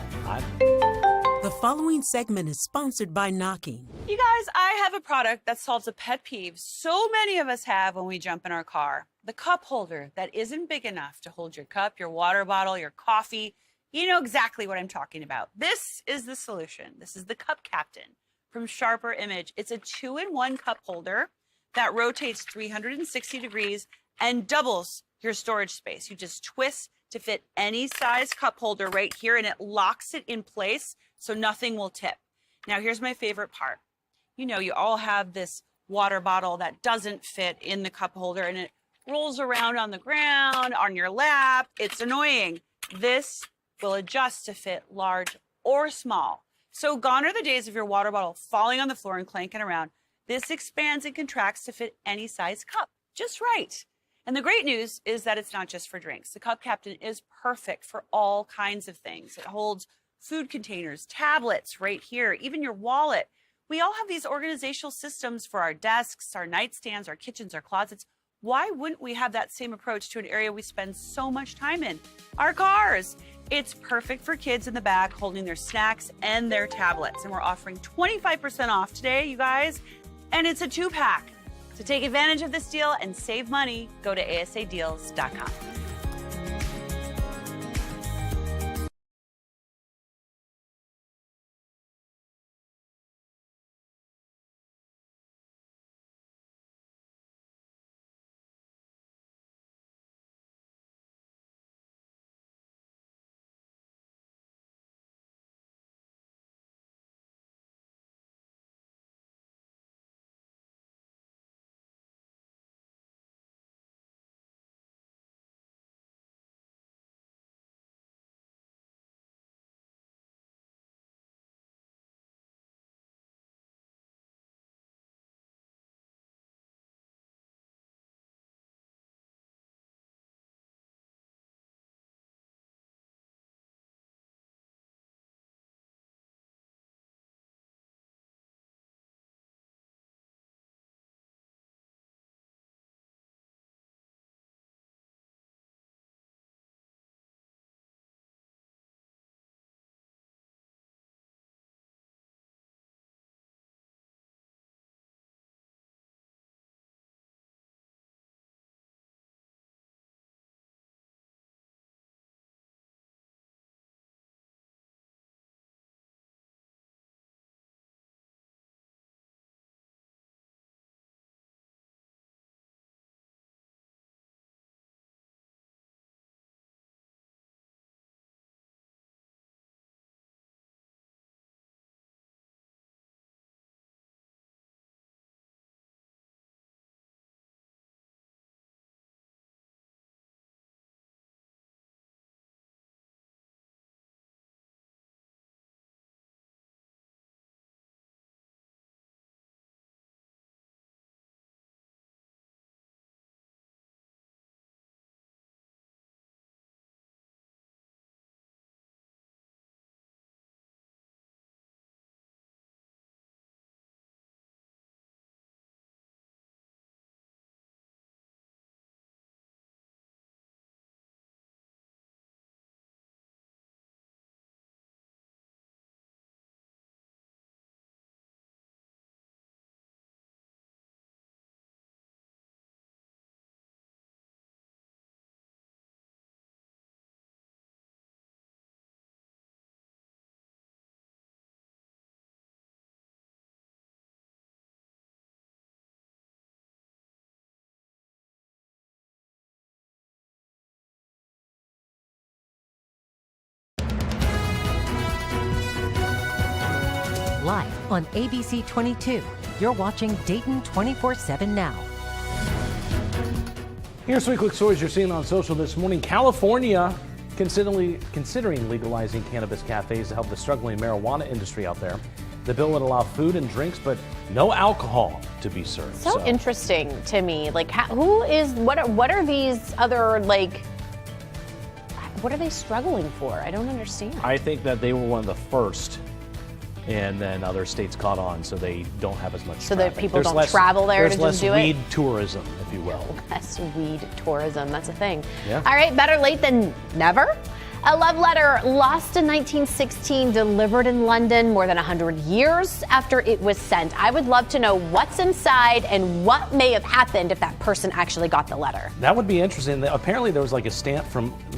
[SPEAKER 15] The following segment is sponsored by Knocking.
[SPEAKER 17] You guys, I have a product that solves a pet peeve so many of us have when we jump in our car. The cup holder that isn't big enough to hold your cup, your water bottle, your coffee. You know exactly what I'm talking about. This is the solution. This is the Cup Captain from Sharper Image. It's a 2-in-1 cup holder that rotates 360 degrees and doubles your storage space. You just twist to fit any size cup holder right here, and it locks it in place so nothing will tip. Now, here's my favorite part. You know, you all have this water bottle that doesn't fit in the cup holder, and it rolls around on the ground, on your lap. It's annoying. This will adjust to fit large or small. So gone are the days of your water bottle falling on the floor and clanking around. This expands and contracts to fit any size cup, just right. And the great news is that it's not just for drinks. The Cup Captain is perfect for all kinds of things. It holds food containers, tablets right here, even your wallet. We all have these organizational systems for our desks, our nightstands, our kitchens, our closets. Why wouldn't we have that same approach to an area we spend so much time in? Our cars. It's perfect for kids in the back holding their snacks and their tablets. And we're offering 25% off today, you guys. And it's a 2-pack. To take advantage of this deal and save money, go to asadeals.com.
[SPEAKER 1] on ABC 22. You're watching Dayton 24/7 now.
[SPEAKER 2] Here's 3 quick stories you're seeing on social this morning. California considering legalizing cannabis cafes to help the struggling marijuana industry out there. The bill would allow food and drinks, but no alcohol to be served.
[SPEAKER 3] So interesting to me. Like, what are these other, like, what are they struggling for? I don't understand.
[SPEAKER 2] I think that they were one of the first, and then other states caught on, so they don't have as much
[SPEAKER 3] So
[SPEAKER 2] traffic.
[SPEAKER 3] that people don't travel there to just do it?
[SPEAKER 2] There's less weed tourism, if you will.
[SPEAKER 3] Less weed tourism, that's a thing.
[SPEAKER 2] Yeah.
[SPEAKER 3] All right, better late than never. A love letter lost in 1916, delivered in London more than 100 years after it was sent. I would love to know what's inside and what may have happened if that person actually got the letter.
[SPEAKER 2] That would be interesting. Apparently there was like a stamp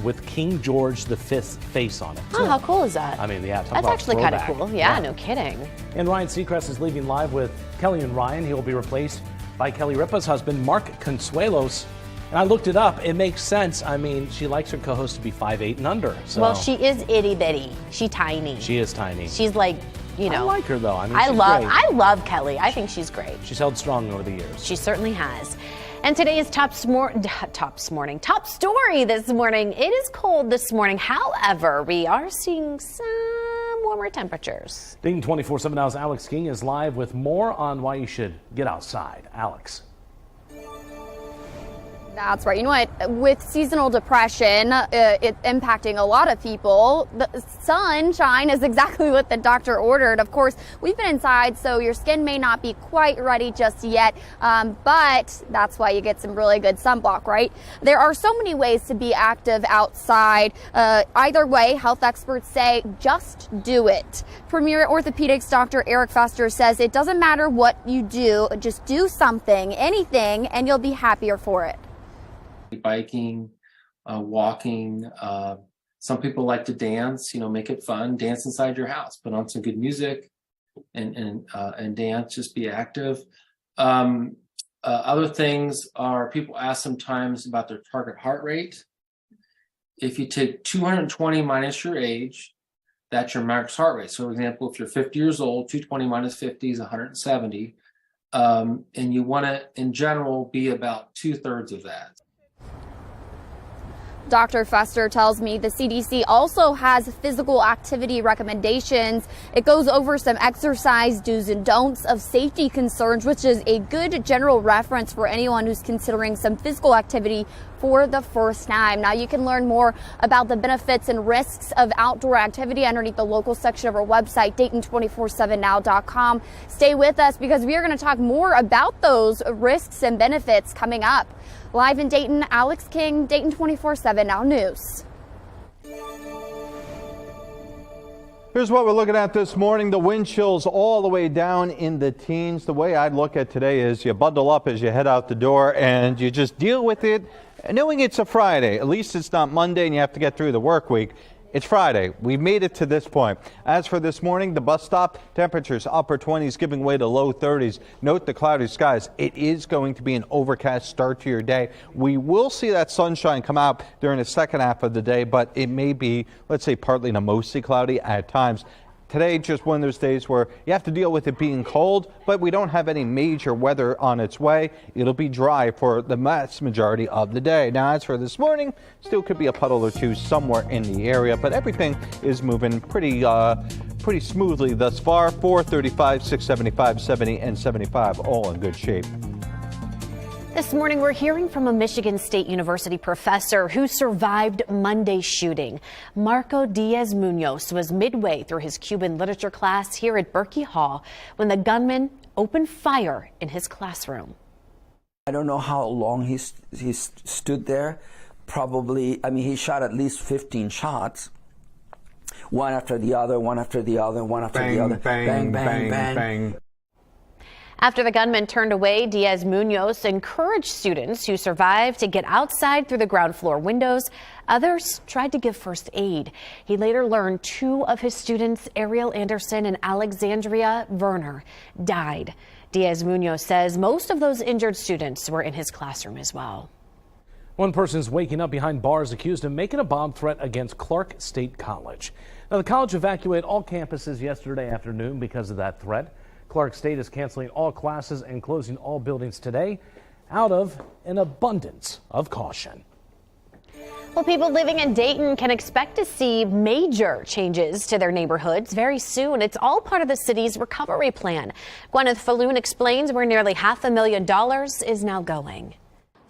[SPEAKER 2] with King George V's face on it.
[SPEAKER 3] Oh, how cool is that?
[SPEAKER 2] I mean, yeah, talk
[SPEAKER 3] That's
[SPEAKER 2] about
[SPEAKER 3] actually kind of
[SPEAKER 2] throwback.
[SPEAKER 3] cool. Yeah, no kidding.
[SPEAKER 2] And Ryan Seacrest is leaving live with Kelly and Ryan. He will be replaced by Kelly Ripa's husband, Mark Consuelos. And I looked it up. It makes sense. I mean, she likes her co-host to be 5'8" and under. So.
[SPEAKER 3] Well, she is itty bitty. She's tiny.
[SPEAKER 2] She is tiny.
[SPEAKER 3] She's like, you know.
[SPEAKER 2] I like her though. I mean,
[SPEAKER 3] I
[SPEAKER 2] she's great.
[SPEAKER 3] love Kelly. I think she's great.
[SPEAKER 2] She's held strong over the years.
[SPEAKER 3] She certainly has. And today's top story this morning. It is cold this morning. However, we are seeing some warmer temperatures.
[SPEAKER 2] Dayton 24/7 Now's Alex King is live with more on why you should get outside. Alex.
[SPEAKER 5] That's right. You know what? With seasonal depression, it impacting a lot of people, the sunshine is exactly what the doctor ordered. Of course, we've been inside, so your skin may not be quite ready just yet, but that's why you get some really good sunblock, right? There are so many ways to be active outside. Either way, health experts say just do it. Premier Orthopedics Dr. Eric Foster says it doesn't matter what you do, just do something, anything, and you'll be happier for it.
[SPEAKER 6] Biking, walking. Some people like to dance, make it fun. Dance inside your house, put on some good music and dance, just be active. Other things are people ask sometimes about their target heart rate. If you take 220 minus your age, that's your max heart rate. So for example, if you're 50 years old, 220 minus 50 is 170. And you want to, in general, be about 2/3 of that.
[SPEAKER 5] Dr. Foster tells me the CDC also has physical activity recommendations. It goes over some exercise do's and don'ts of safety concerns, which is a good general reference for anyone who's considering some physical activity for the first time. Now, you can learn more about the benefits and risks of outdoor activity underneath the local section of our website, Dayton247now.com. Stay with us because we are going to talk more about those risks and benefits coming up. Live in Dayton, Alex King, Dayton 24/7 Now News.
[SPEAKER 4] Here's what we're looking at this morning. The wind chills all the way down in the teens. The way I'd look at today is you bundle up as you head out the door and you just deal with it, knowing it's a Friday. At least it's not Monday and you have to get through the work week. It's Friday. We've made it to this point. As for this morning, the bus stop, temperatures upper 20s giving way to low 30s. Note the cloudy skies. It is going to be an overcast start to your day. We will see that sunshine come out during the second half of the day, but it may be, let's say, partly to mostly cloudy at times. Today, just one of those days where you have to deal with it being cold, but we don't have any major weather on its way. It'll be dry for the vast majority of the day. Now, as for this morning, still could be a puddle or two somewhere in the area, but everything is moving pretty smoothly thus far. 435, 675, 70, and 75, all in good shape.
[SPEAKER 3] This morning, we're hearing from a Michigan State University professor who survived Monday's shooting. Marco Diaz-Munoz was midway through his Cuban literature class here at Berkey Hall when the gunman opened fire in his classroom.
[SPEAKER 18] I don't know how long he stood there. Probably, he shot at least 15 shots. One after the other, one after the other, one after the other.
[SPEAKER 4] Bang, bang, bang, bang, bang.
[SPEAKER 3] After the gunman turned away, Diaz-Munoz encouraged students who survived to get outside through the ground floor windows. Others tried to give first aid. He later learned 2 of his students, Ariel Anderson and Alexandria Werner, died. Diaz-Munoz says most of those injured students were in his classroom as well.
[SPEAKER 2] One person's waking up behind bars accused of making a bomb threat against Clark State College. Now, the college evacuated all campuses yesterday afternoon because of that threat. Clark State is canceling all classes and closing all buildings today out of an abundance of caution.
[SPEAKER 3] Well, people living in Dayton can expect to see major changes to their neighborhoods very soon. It's all part of the city's recovery plan. Gwyneth Falloon explains where nearly $500,000 is now going.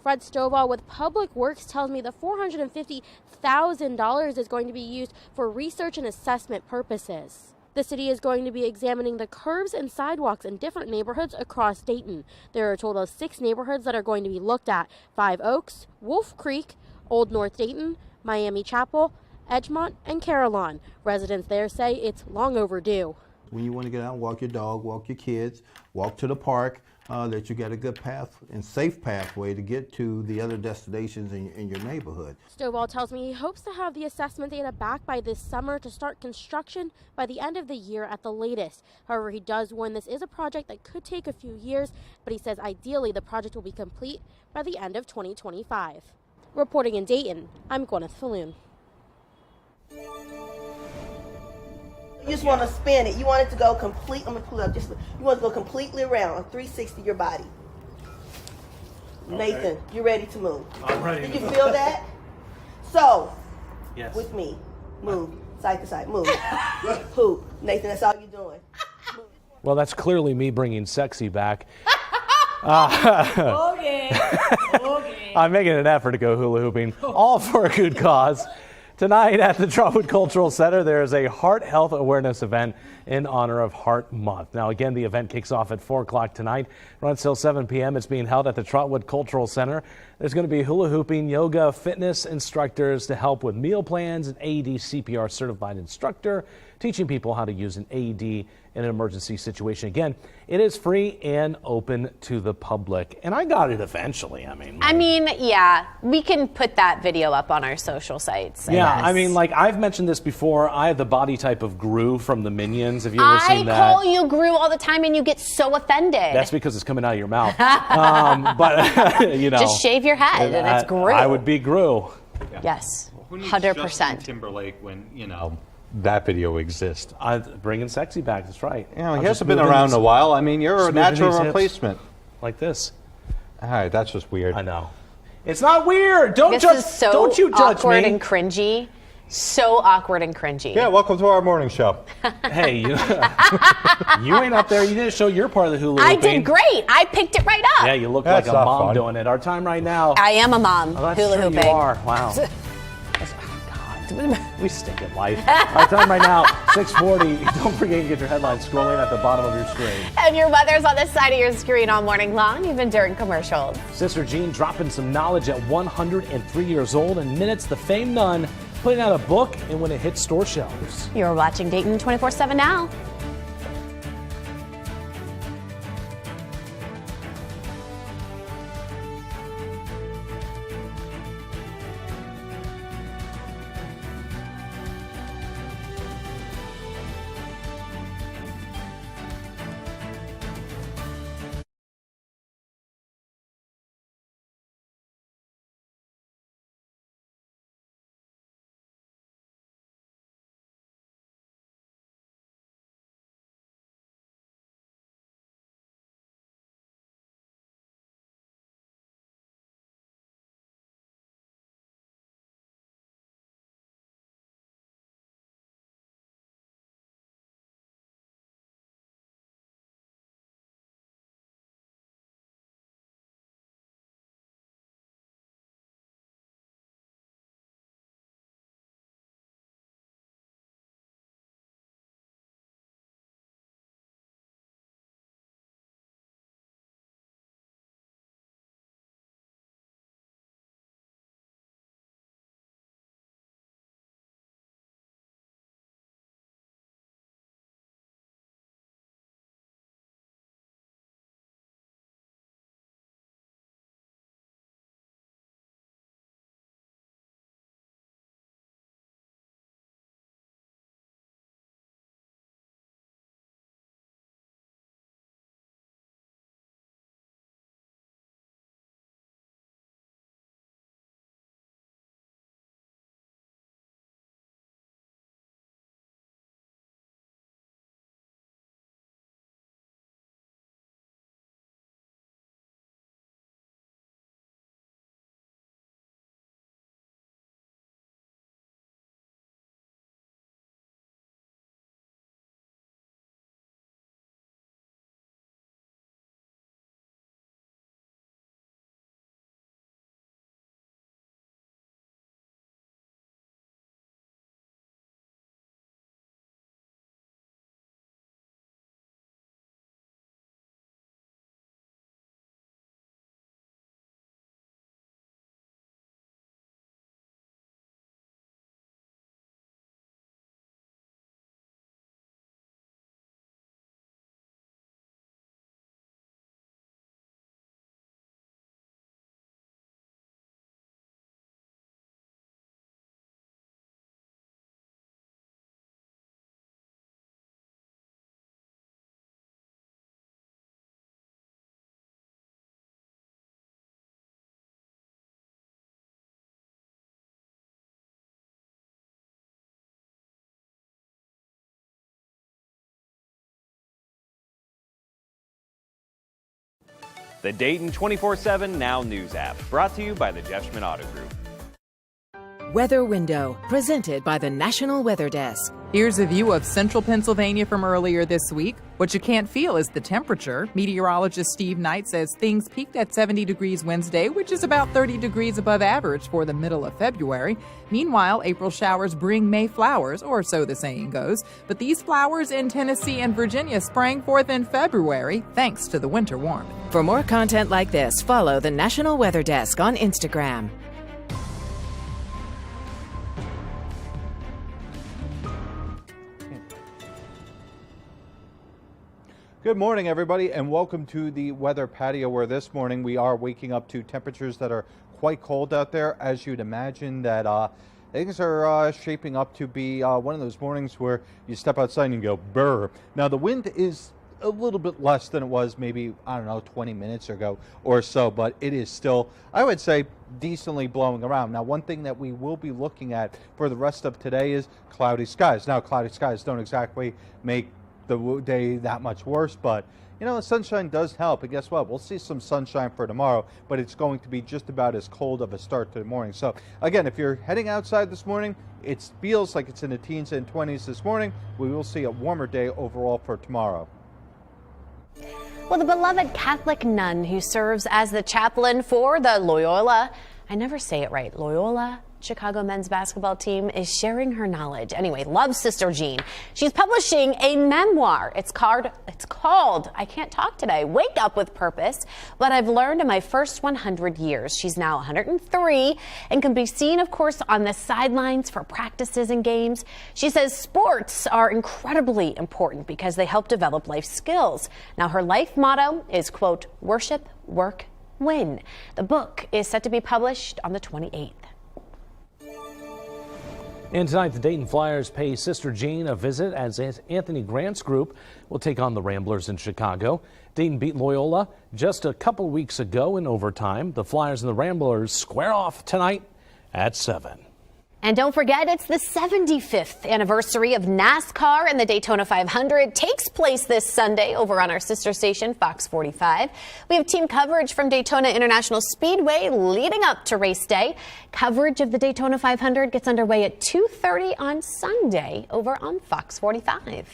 [SPEAKER 7] Fred Stovall with Public Works tells me the $450,000 is going to be used for research and assessment purposes. The city is going to be examining the curbs and sidewalks in different neighborhoods across Dayton. There are a total of 6 neighborhoods that are going to be looked at: Five Oaks, Wolf Creek, Old North Dayton, Miami Chapel, Edgemont, and Carillon. Residents there say it's long overdue.
[SPEAKER 19] When you want to get out and walk your dog, walk your kids, walk to the park, that you get a good path and safe pathway to get to the other destinations in your neighborhood.
[SPEAKER 7] Stovall tells me he hopes to have the assessment data back by this summer to start construction by the end of the year at the latest. However, he does warn this is a project that could take a few years, but he says ideally the project will be complete by the end of 2025. Reporting in Dayton, I'm Gwyneth Falloon.
[SPEAKER 20] You just want to spin it. You want it to go complete. I'm gonna pull up. You want it to go completely around, 360 your body. Okay. Nathan, you ready to move?
[SPEAKER 21] I'm ready.
[SPEAKER 20] Did you feel that? So,
[SPEAKER 21] yes.
[SPEAKER 20] With me, move side to side. Move. Poop. Nathan, that's all you're doing.
[SPEAKER 2] Well, that's clearly me bringing sexy back.
[SPEAKER 20] Okay.
[SPEAKER 2] I'm making an effort to go hula hooping, all for a good cause. Tonight at the Trotwood Cultural Center, there is a heart health awareness event in honor of Heart Month. Now, again, the event kicks off at 4 o'clock tonight, runs till 7 p.m. It's being held at the Trotwood Cultural Center. There's going to be hula hooping, yoga, fitness instructors to help with meal plans, an AED CPR certified instructor, teaching people how to use an AED in an emergency situation. Again, it is free and open to the public. And I got it eventually.
[SPEAKER 3] Yeah, we can put that video up on our social sites.
[SPEAKER 2] I've mentioned this before. I have the body type of Gru from the Minions. Have you ever seen that?
[SPEAKER 3] I call you Gru all the time and you get so offended.
[SPEAKER 2] That's because it's coming out of your mouth.
[SPEAKER 3] Just shave your head and it's Gru.
[SPEAKER 2] I would be Gru.
[SPEAKER 3] Yes,
[SPEAKER 4] Who needs
[SPEAKER 3] 100%.
[SPEAKER 4] Justin Timberlake when, that video exists?
[SPEAKER 2] Bringing sexy back, that's right.
[SPEAKER 4] He hasn't been around in a while. You're a natural replacement.
[SPEAKER 2] Like this.
[SPEAKER 4] All right, that's just weird.
[SPEAKER 2] I know. It's not weird. Don't you judge
[SPEAKER 3] awkward
[SPEAKER 2] me.
[SPEAKER 3] And cringy. So awkward and cringy.
[SPEAKER 4] Yeah, welcome to our morning show.
[SPEAKER 2] Hey, you ain't up there. You didn't show your part of the hula
[SPEAKER 3] I
[SPEAKER 2] hooping.
[SPEAKER 3] did great. I picked it right up.
[SPEAKER 2] Yeah, you look like a mom doing it. Our time right now.
[SPEAKER 3] I am a mom.
[SPEAKER 2] Oh, that's
[SPEAKER 3] hula
[SPEAKER 2] true,
[SPEAKER 3] hooping.
[SPEAKER 2] You are. Wow. We stink at life. Our time right now, 6:40. Don't forget to get your headlines scrolling at the bottom of your screen.
[SPEAKER 3] And your weather's on the side of your screen all morning long, even during commercials.
[SPEAKER 2] Sister Jean dropping some knowledge at 103 years old. In minutes, the famed nun putting out a book and when it hits store shelves.
[SPEAKER 3] You're watching Dayton 24/7 now.
[SPEAKER 21] the Dayton 24/7 Now News app, brought to you by the Jeff Schmidt Auto Group.
[SPEAKER 22] Weather Window, presented by the National Weather Desk.
[SPEAKER 23] Here's a view of central Pennsylvania from earlier this week. What you can't feel is the temperature. Meteorologist Steve Knight says things peaked at 70 degrees Wednesday, which is about 30 degrees above average for the middle of February. Meanwhile, April showers bring May flowers, or so the saying goes. But these flowers in Tennessee and Virginia sprang forth in February, thanks to the winter warmth.
[SPEAKER 22] For more content like this, follow the National Weather Desk on Instagram.
[SPEAKER 4] Good morning, everybody, and welcome to the weather patio, where this morning we are waking up to temperatures that are quite cold out there. As you'd imagine, that things are shaping up to be one of those mornings where you step outside and you go, brr. Now, the wind is a little bit less than it was maybe, 20 minutes ago or so, but it is still, I would say, decently blowing around. Now, one thing that we will be looking at for the rest of today is cloudy skies. Now, cloudy skies don't exactly make the day that much worse, but the sunshine does help. And guess what? We'll see some sunshine for tomorrow, but it's going to be just about as cold of a start to the morning. So again, if you're heading outside this morning, it feels like it's in the teens and 20s this morning. We will see a warmer day overall for tomorrow.
[SPEAKER 3] Well, the beloved Catholic nun who serves as the chaplain for the Loyola, I never say it right, Loyola Chicago men's basketball team, is sharing her knowledge. Anyway, love Sister Jean. She's publishing a memoir. It's called I Can't Talk Today, Wake Up with Purpose, What I've Learned in My First 100 Years. She's now 103 and can be seen, of course, on the sidelines for practices and games. She says sports are incredibly important because they help develop life skills. Now, her life motto is, quote, worship, work, win. The book is set to be published on the 28th.
[SPEAKER 2] And tonight, the Dayton Flyers pay Sister Jean a visit as Anthony Grant's group will take on the Ramblers in Chicago. Dayton beat Loyola just a couple weeks ago in overtime. The Flyers and the Ramblers square off tonight at 7.
[SPEAKER 3] And don't forget, it's the 75th anniversary of NASCAR, and the Daytona 500 takes place this Sunday over on our sister station, Fox 45. We have team coverage from Daytona International Speedway leading up to race day. Coverage of the Daytona 500 gets underway at 2:30 on Sunday over on Fox 45.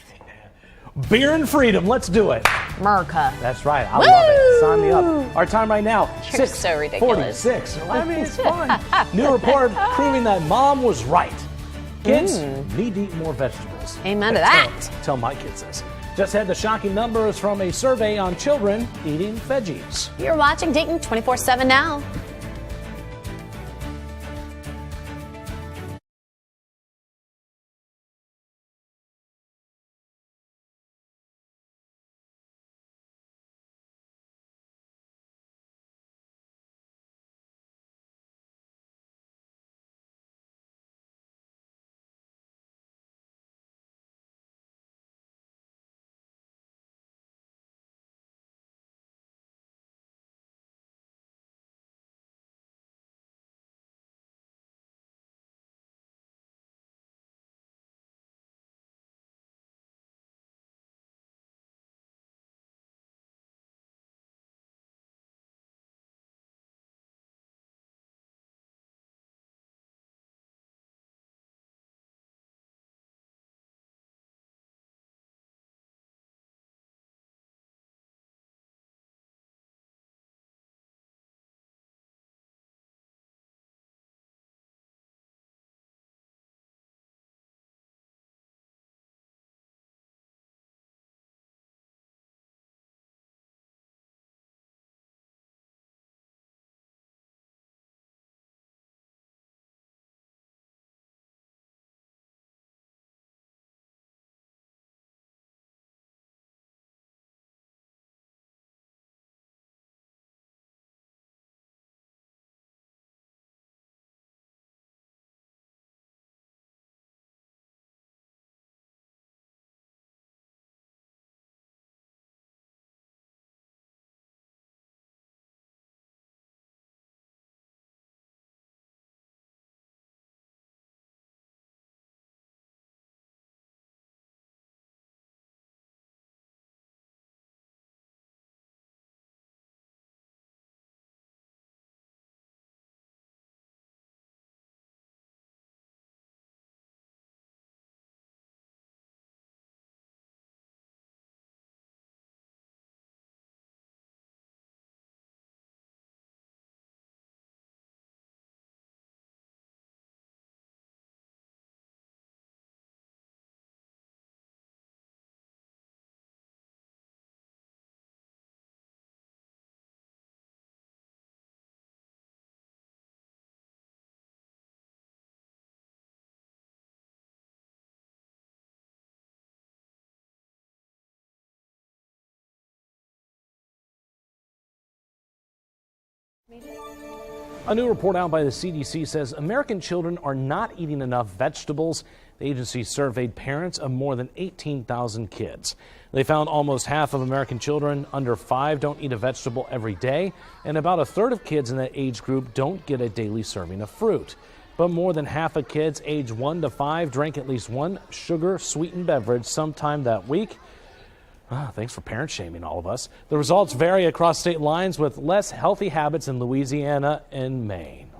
[SPEAKER 2] Beer and freedom, let's do it.
[SPEAKER 3] America.
[SPEAKER 2] That's right, I love it. Sign me up. Our time right now,
[SPEAKER 3] You're so ridiculous.
[SPEAKER 2] 6:46. I mean, it's fun. New report proving that mom was right. Kids need to eat more vegetables.
[SPEAKER 3] Amen to that.
[SPEAKER 2] Tell my kids this. Just had the shocking numbers from a survey on children eating veggies.
[SPEAKER 3] You're watching Dayton 24/7 now.
[SPEAKER 2] A new report out by the CDC says American children are not eating enough vegetables. The agency surveyed parents of more than 18,000 kids. They found almost half of American children under 5 don't eat a vegetable every day, and about a third of kids in that age group don't get a daily serving of fruit. But more than half of kids age 1 to 5 drank at least one sugar-sweetened beverage sometime that week. Thanks for parent shaming all of us. The results vary across state lines, with less healthy habits in Louisiana and Maine.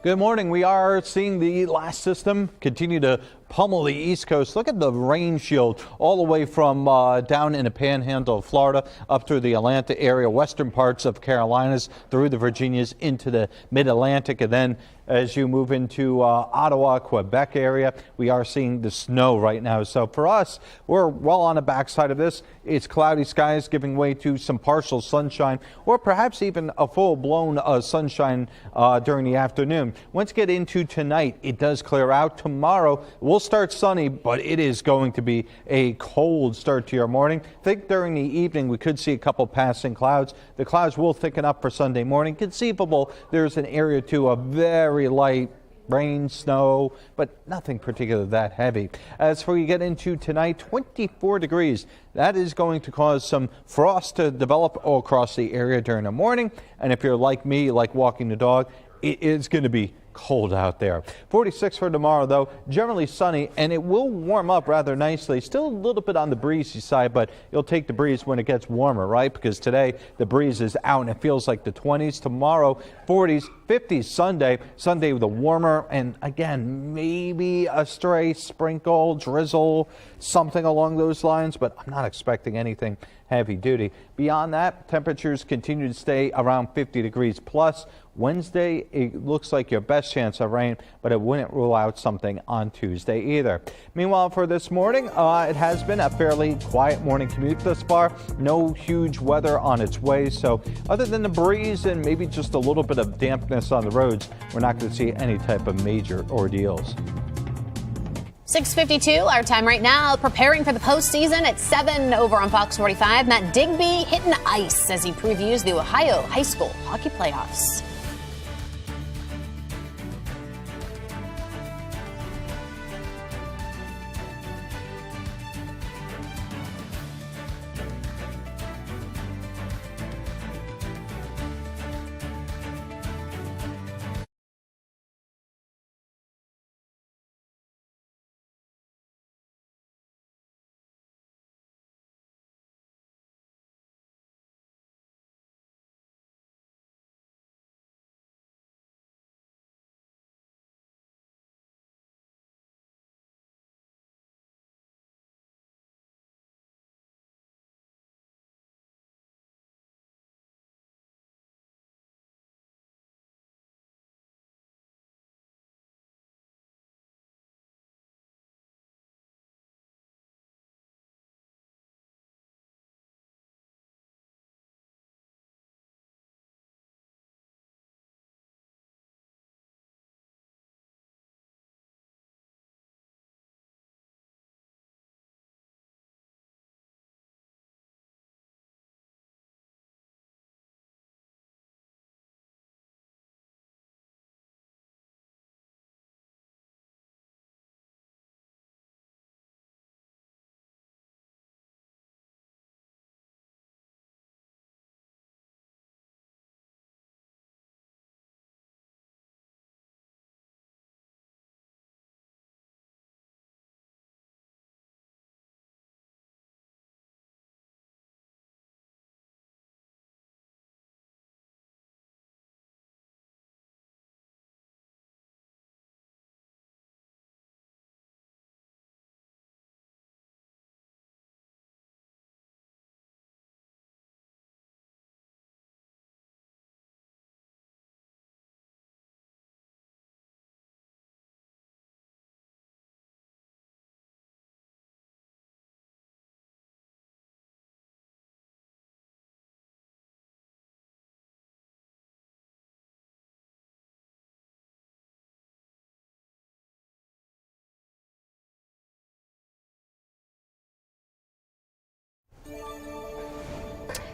[SPEAKER 4] Good morning. We are seeing the last system continue to pummel the East Coast. Look at the rain shield all the way from down in the panhandle of Florida up through the Atlanta area, western parts of Carolinas, through the Virginias into the mid-Atlantic, and then as you move into Ottawa, Quebec area, we are seeing the snow right now. So for us, we're well on the backside of this. It's cloudy skies giving way to some partial sunshine, or perhaps even a full-blown sunshine during the afternoon. Once you get into tonight, it does clear out. Tomorrow, we'll start sunny, but it is going to be a cold start to your morning. I think during the evening, we could see a couple passing clouds. The clouds will thicken up for Sunday morning. Conceivable, there's an area to a very light rain, snow, but nothing particularly that heavy. As for you get into tonight, 24 degrees. That is going to cause some frost to develop all across the area during the morning. And if you're like me, you like walking the dog, it is going to be cold out there. 46 for tomorrow, though, generally sunny, and it will warm up rather nicely. Still a little bit on the breezy side, but you'll take the breeze when it gets warmer, right? Because today the breeze is out and it feels like the 20s. Tomorrow, 40s, 50s Sunday with a warmer, and again, maybe a stray sprinkle, drizzle, something along those lines, but I'm not expecting anything heavy duty. Beyond that, temperatures continue to stay around 50 degrees plus. Wednesday, it looks like your best chance of rain, but it wouldn't rule out something on Tuesday either. Meanwhile, for this morning, it has been a fairly quiet morning commute thus far. No huge weather on its way, so other than the breeze and maybe just a little bit of dampness on the roads, we're not going to see any type of major ordeals.
[SPEAKER 3] 6:52, our time right now, preparing for the postseason at 7 over on Fox 45. Matt Digby hitting ice as he previews the Ohio High School Hockey Playoffs.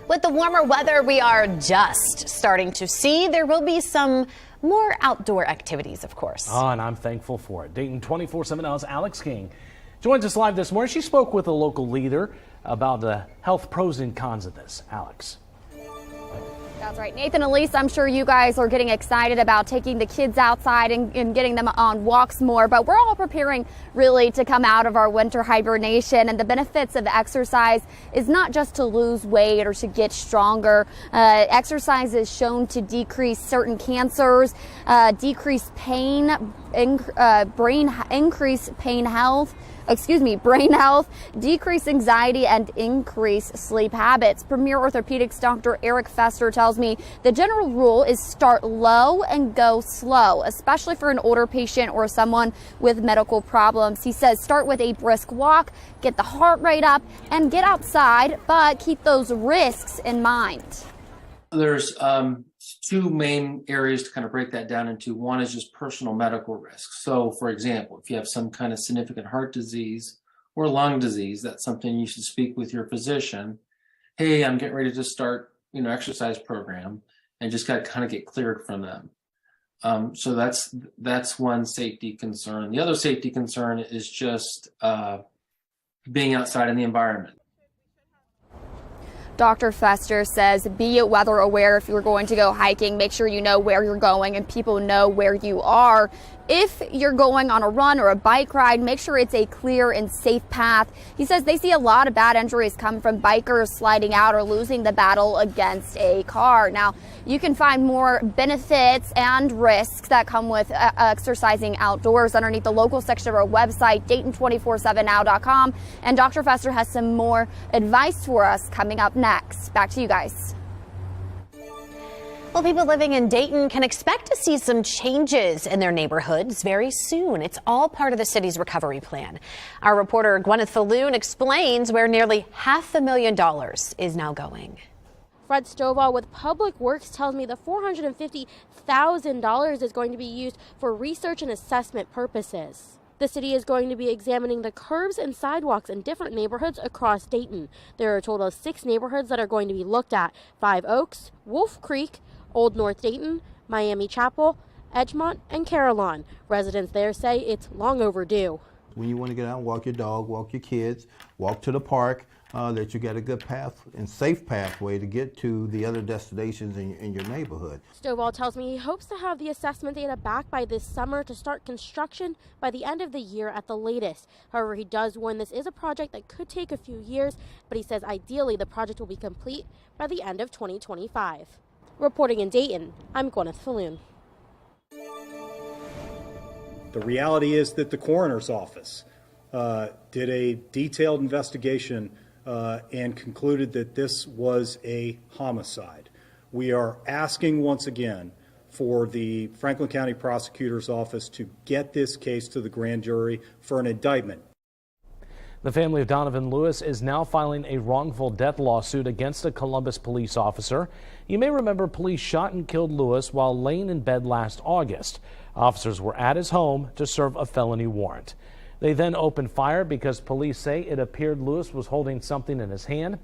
[SPEAKER 3] With the warmer weather we are just starting to see, there will be some more outdoor activities, of course.
[SPEAKER 2] Oh, and I'm thankful for it. Dayton 24/7 Now's Alex King joins us live this morning. She spoke with a local leader about the health pros and cons of this. Alex.
[SPEAKER 5] That's right. Nathan, Elise, I'm sure you guys are getting excited about taking the kids outside and getting them on walks more, but we're all preparing really to come out of our winter hibernation. And the benefits of exercise is not just to lose weight or to get stronger. Exercise is shown to decrease certain cancers, decrease pain, increase brain health, decrease anxiety, and increase sleep habits. Premier Orthopedics Dr. Eric Fester tells me the general rule is start low and go slow, especially for an older patient or someone with medical problems. He says start with a brisk walk, get the heart rate up, and get outside, but keep those risks in mind.
[SPEAKER 6] There's two main areas to kind of break that down into. One is just personal medical risks. So, for example, if you have some kind of significant heart disease or lung disease, that's something you should speak with your physician. Hey, I'm getting ready to start, exercise program, and just got to kind of get cleared from them. So that's one safety concern. The other safety concern is just being outside in the environment.
[SPEAKER 5] Dr. Fester says be weather aware if you're going to go hiking. Make sure you know where you're going and people know where you are. If you're going on a run or a bike ride, make sure it's a clear and safe path. He says they see a lot of bad injuries come from bikers sliding out or losing the battle against a car. Now, you can find more benefits and risks that come with exercising outdoors underneath the local section of our website, Dayton247now.com. And Dr. Fester has some more advice for us coming up next. Back to you guys.
[SPEAKER 3] Well, people living in Dayton can expect to see some changes in their neighborhoods very soon. It's all part of the city's recovery plan. Our reporter Gwyneth Falloon explains where nearly $500,000 is now going.
[SPEAKER 7] Fred Stovall with Public Works tells me the $450,000 is going to be used for research and assessment purposes. The city is going to be examining the curbs and sidewalks in different neighborhoods across Dayton. There are a total of 6 neighborhoods that are going to be looked at: Five Oaks, Wolf Creek, Old North Dayton, Miami Chapel, Edgemont, and Carillon. Residents there say it's long overdue.
[SPEAKER 19] When you want to get out and walk your dog, walk your kids, walk to the park, that you get a good path and safe pathway to get to the other destinations in your neighborhood.
[SPEAKER 7] Stovall tells me he hopes to have the assessment data back by this summer to start construction by the end of the year at the latest. However, he does warn this is a project that could take a few years, but he says ideally the project will be complete by the end of 2025. Reporting in Dayton, I'm Gwyneth Falloon.
[SPEAKER 9] The reality is that the coroner's office did a detailed investigation and concluded that this was a homicide. We are asking once again for the Franklin County Prosecutor's Office to get this case to the grand jury for an indictment.
[SPEAKER 2] The family of Donovan Lewis is now filing a wrongful death lawsuit against a Columbus police officer. You may remember police shot and killed Lewis while laying in bed last August. Officers were at his home to serve a felony warrant. They then opened fire because police say it appeared Lewis was holding something in his hand.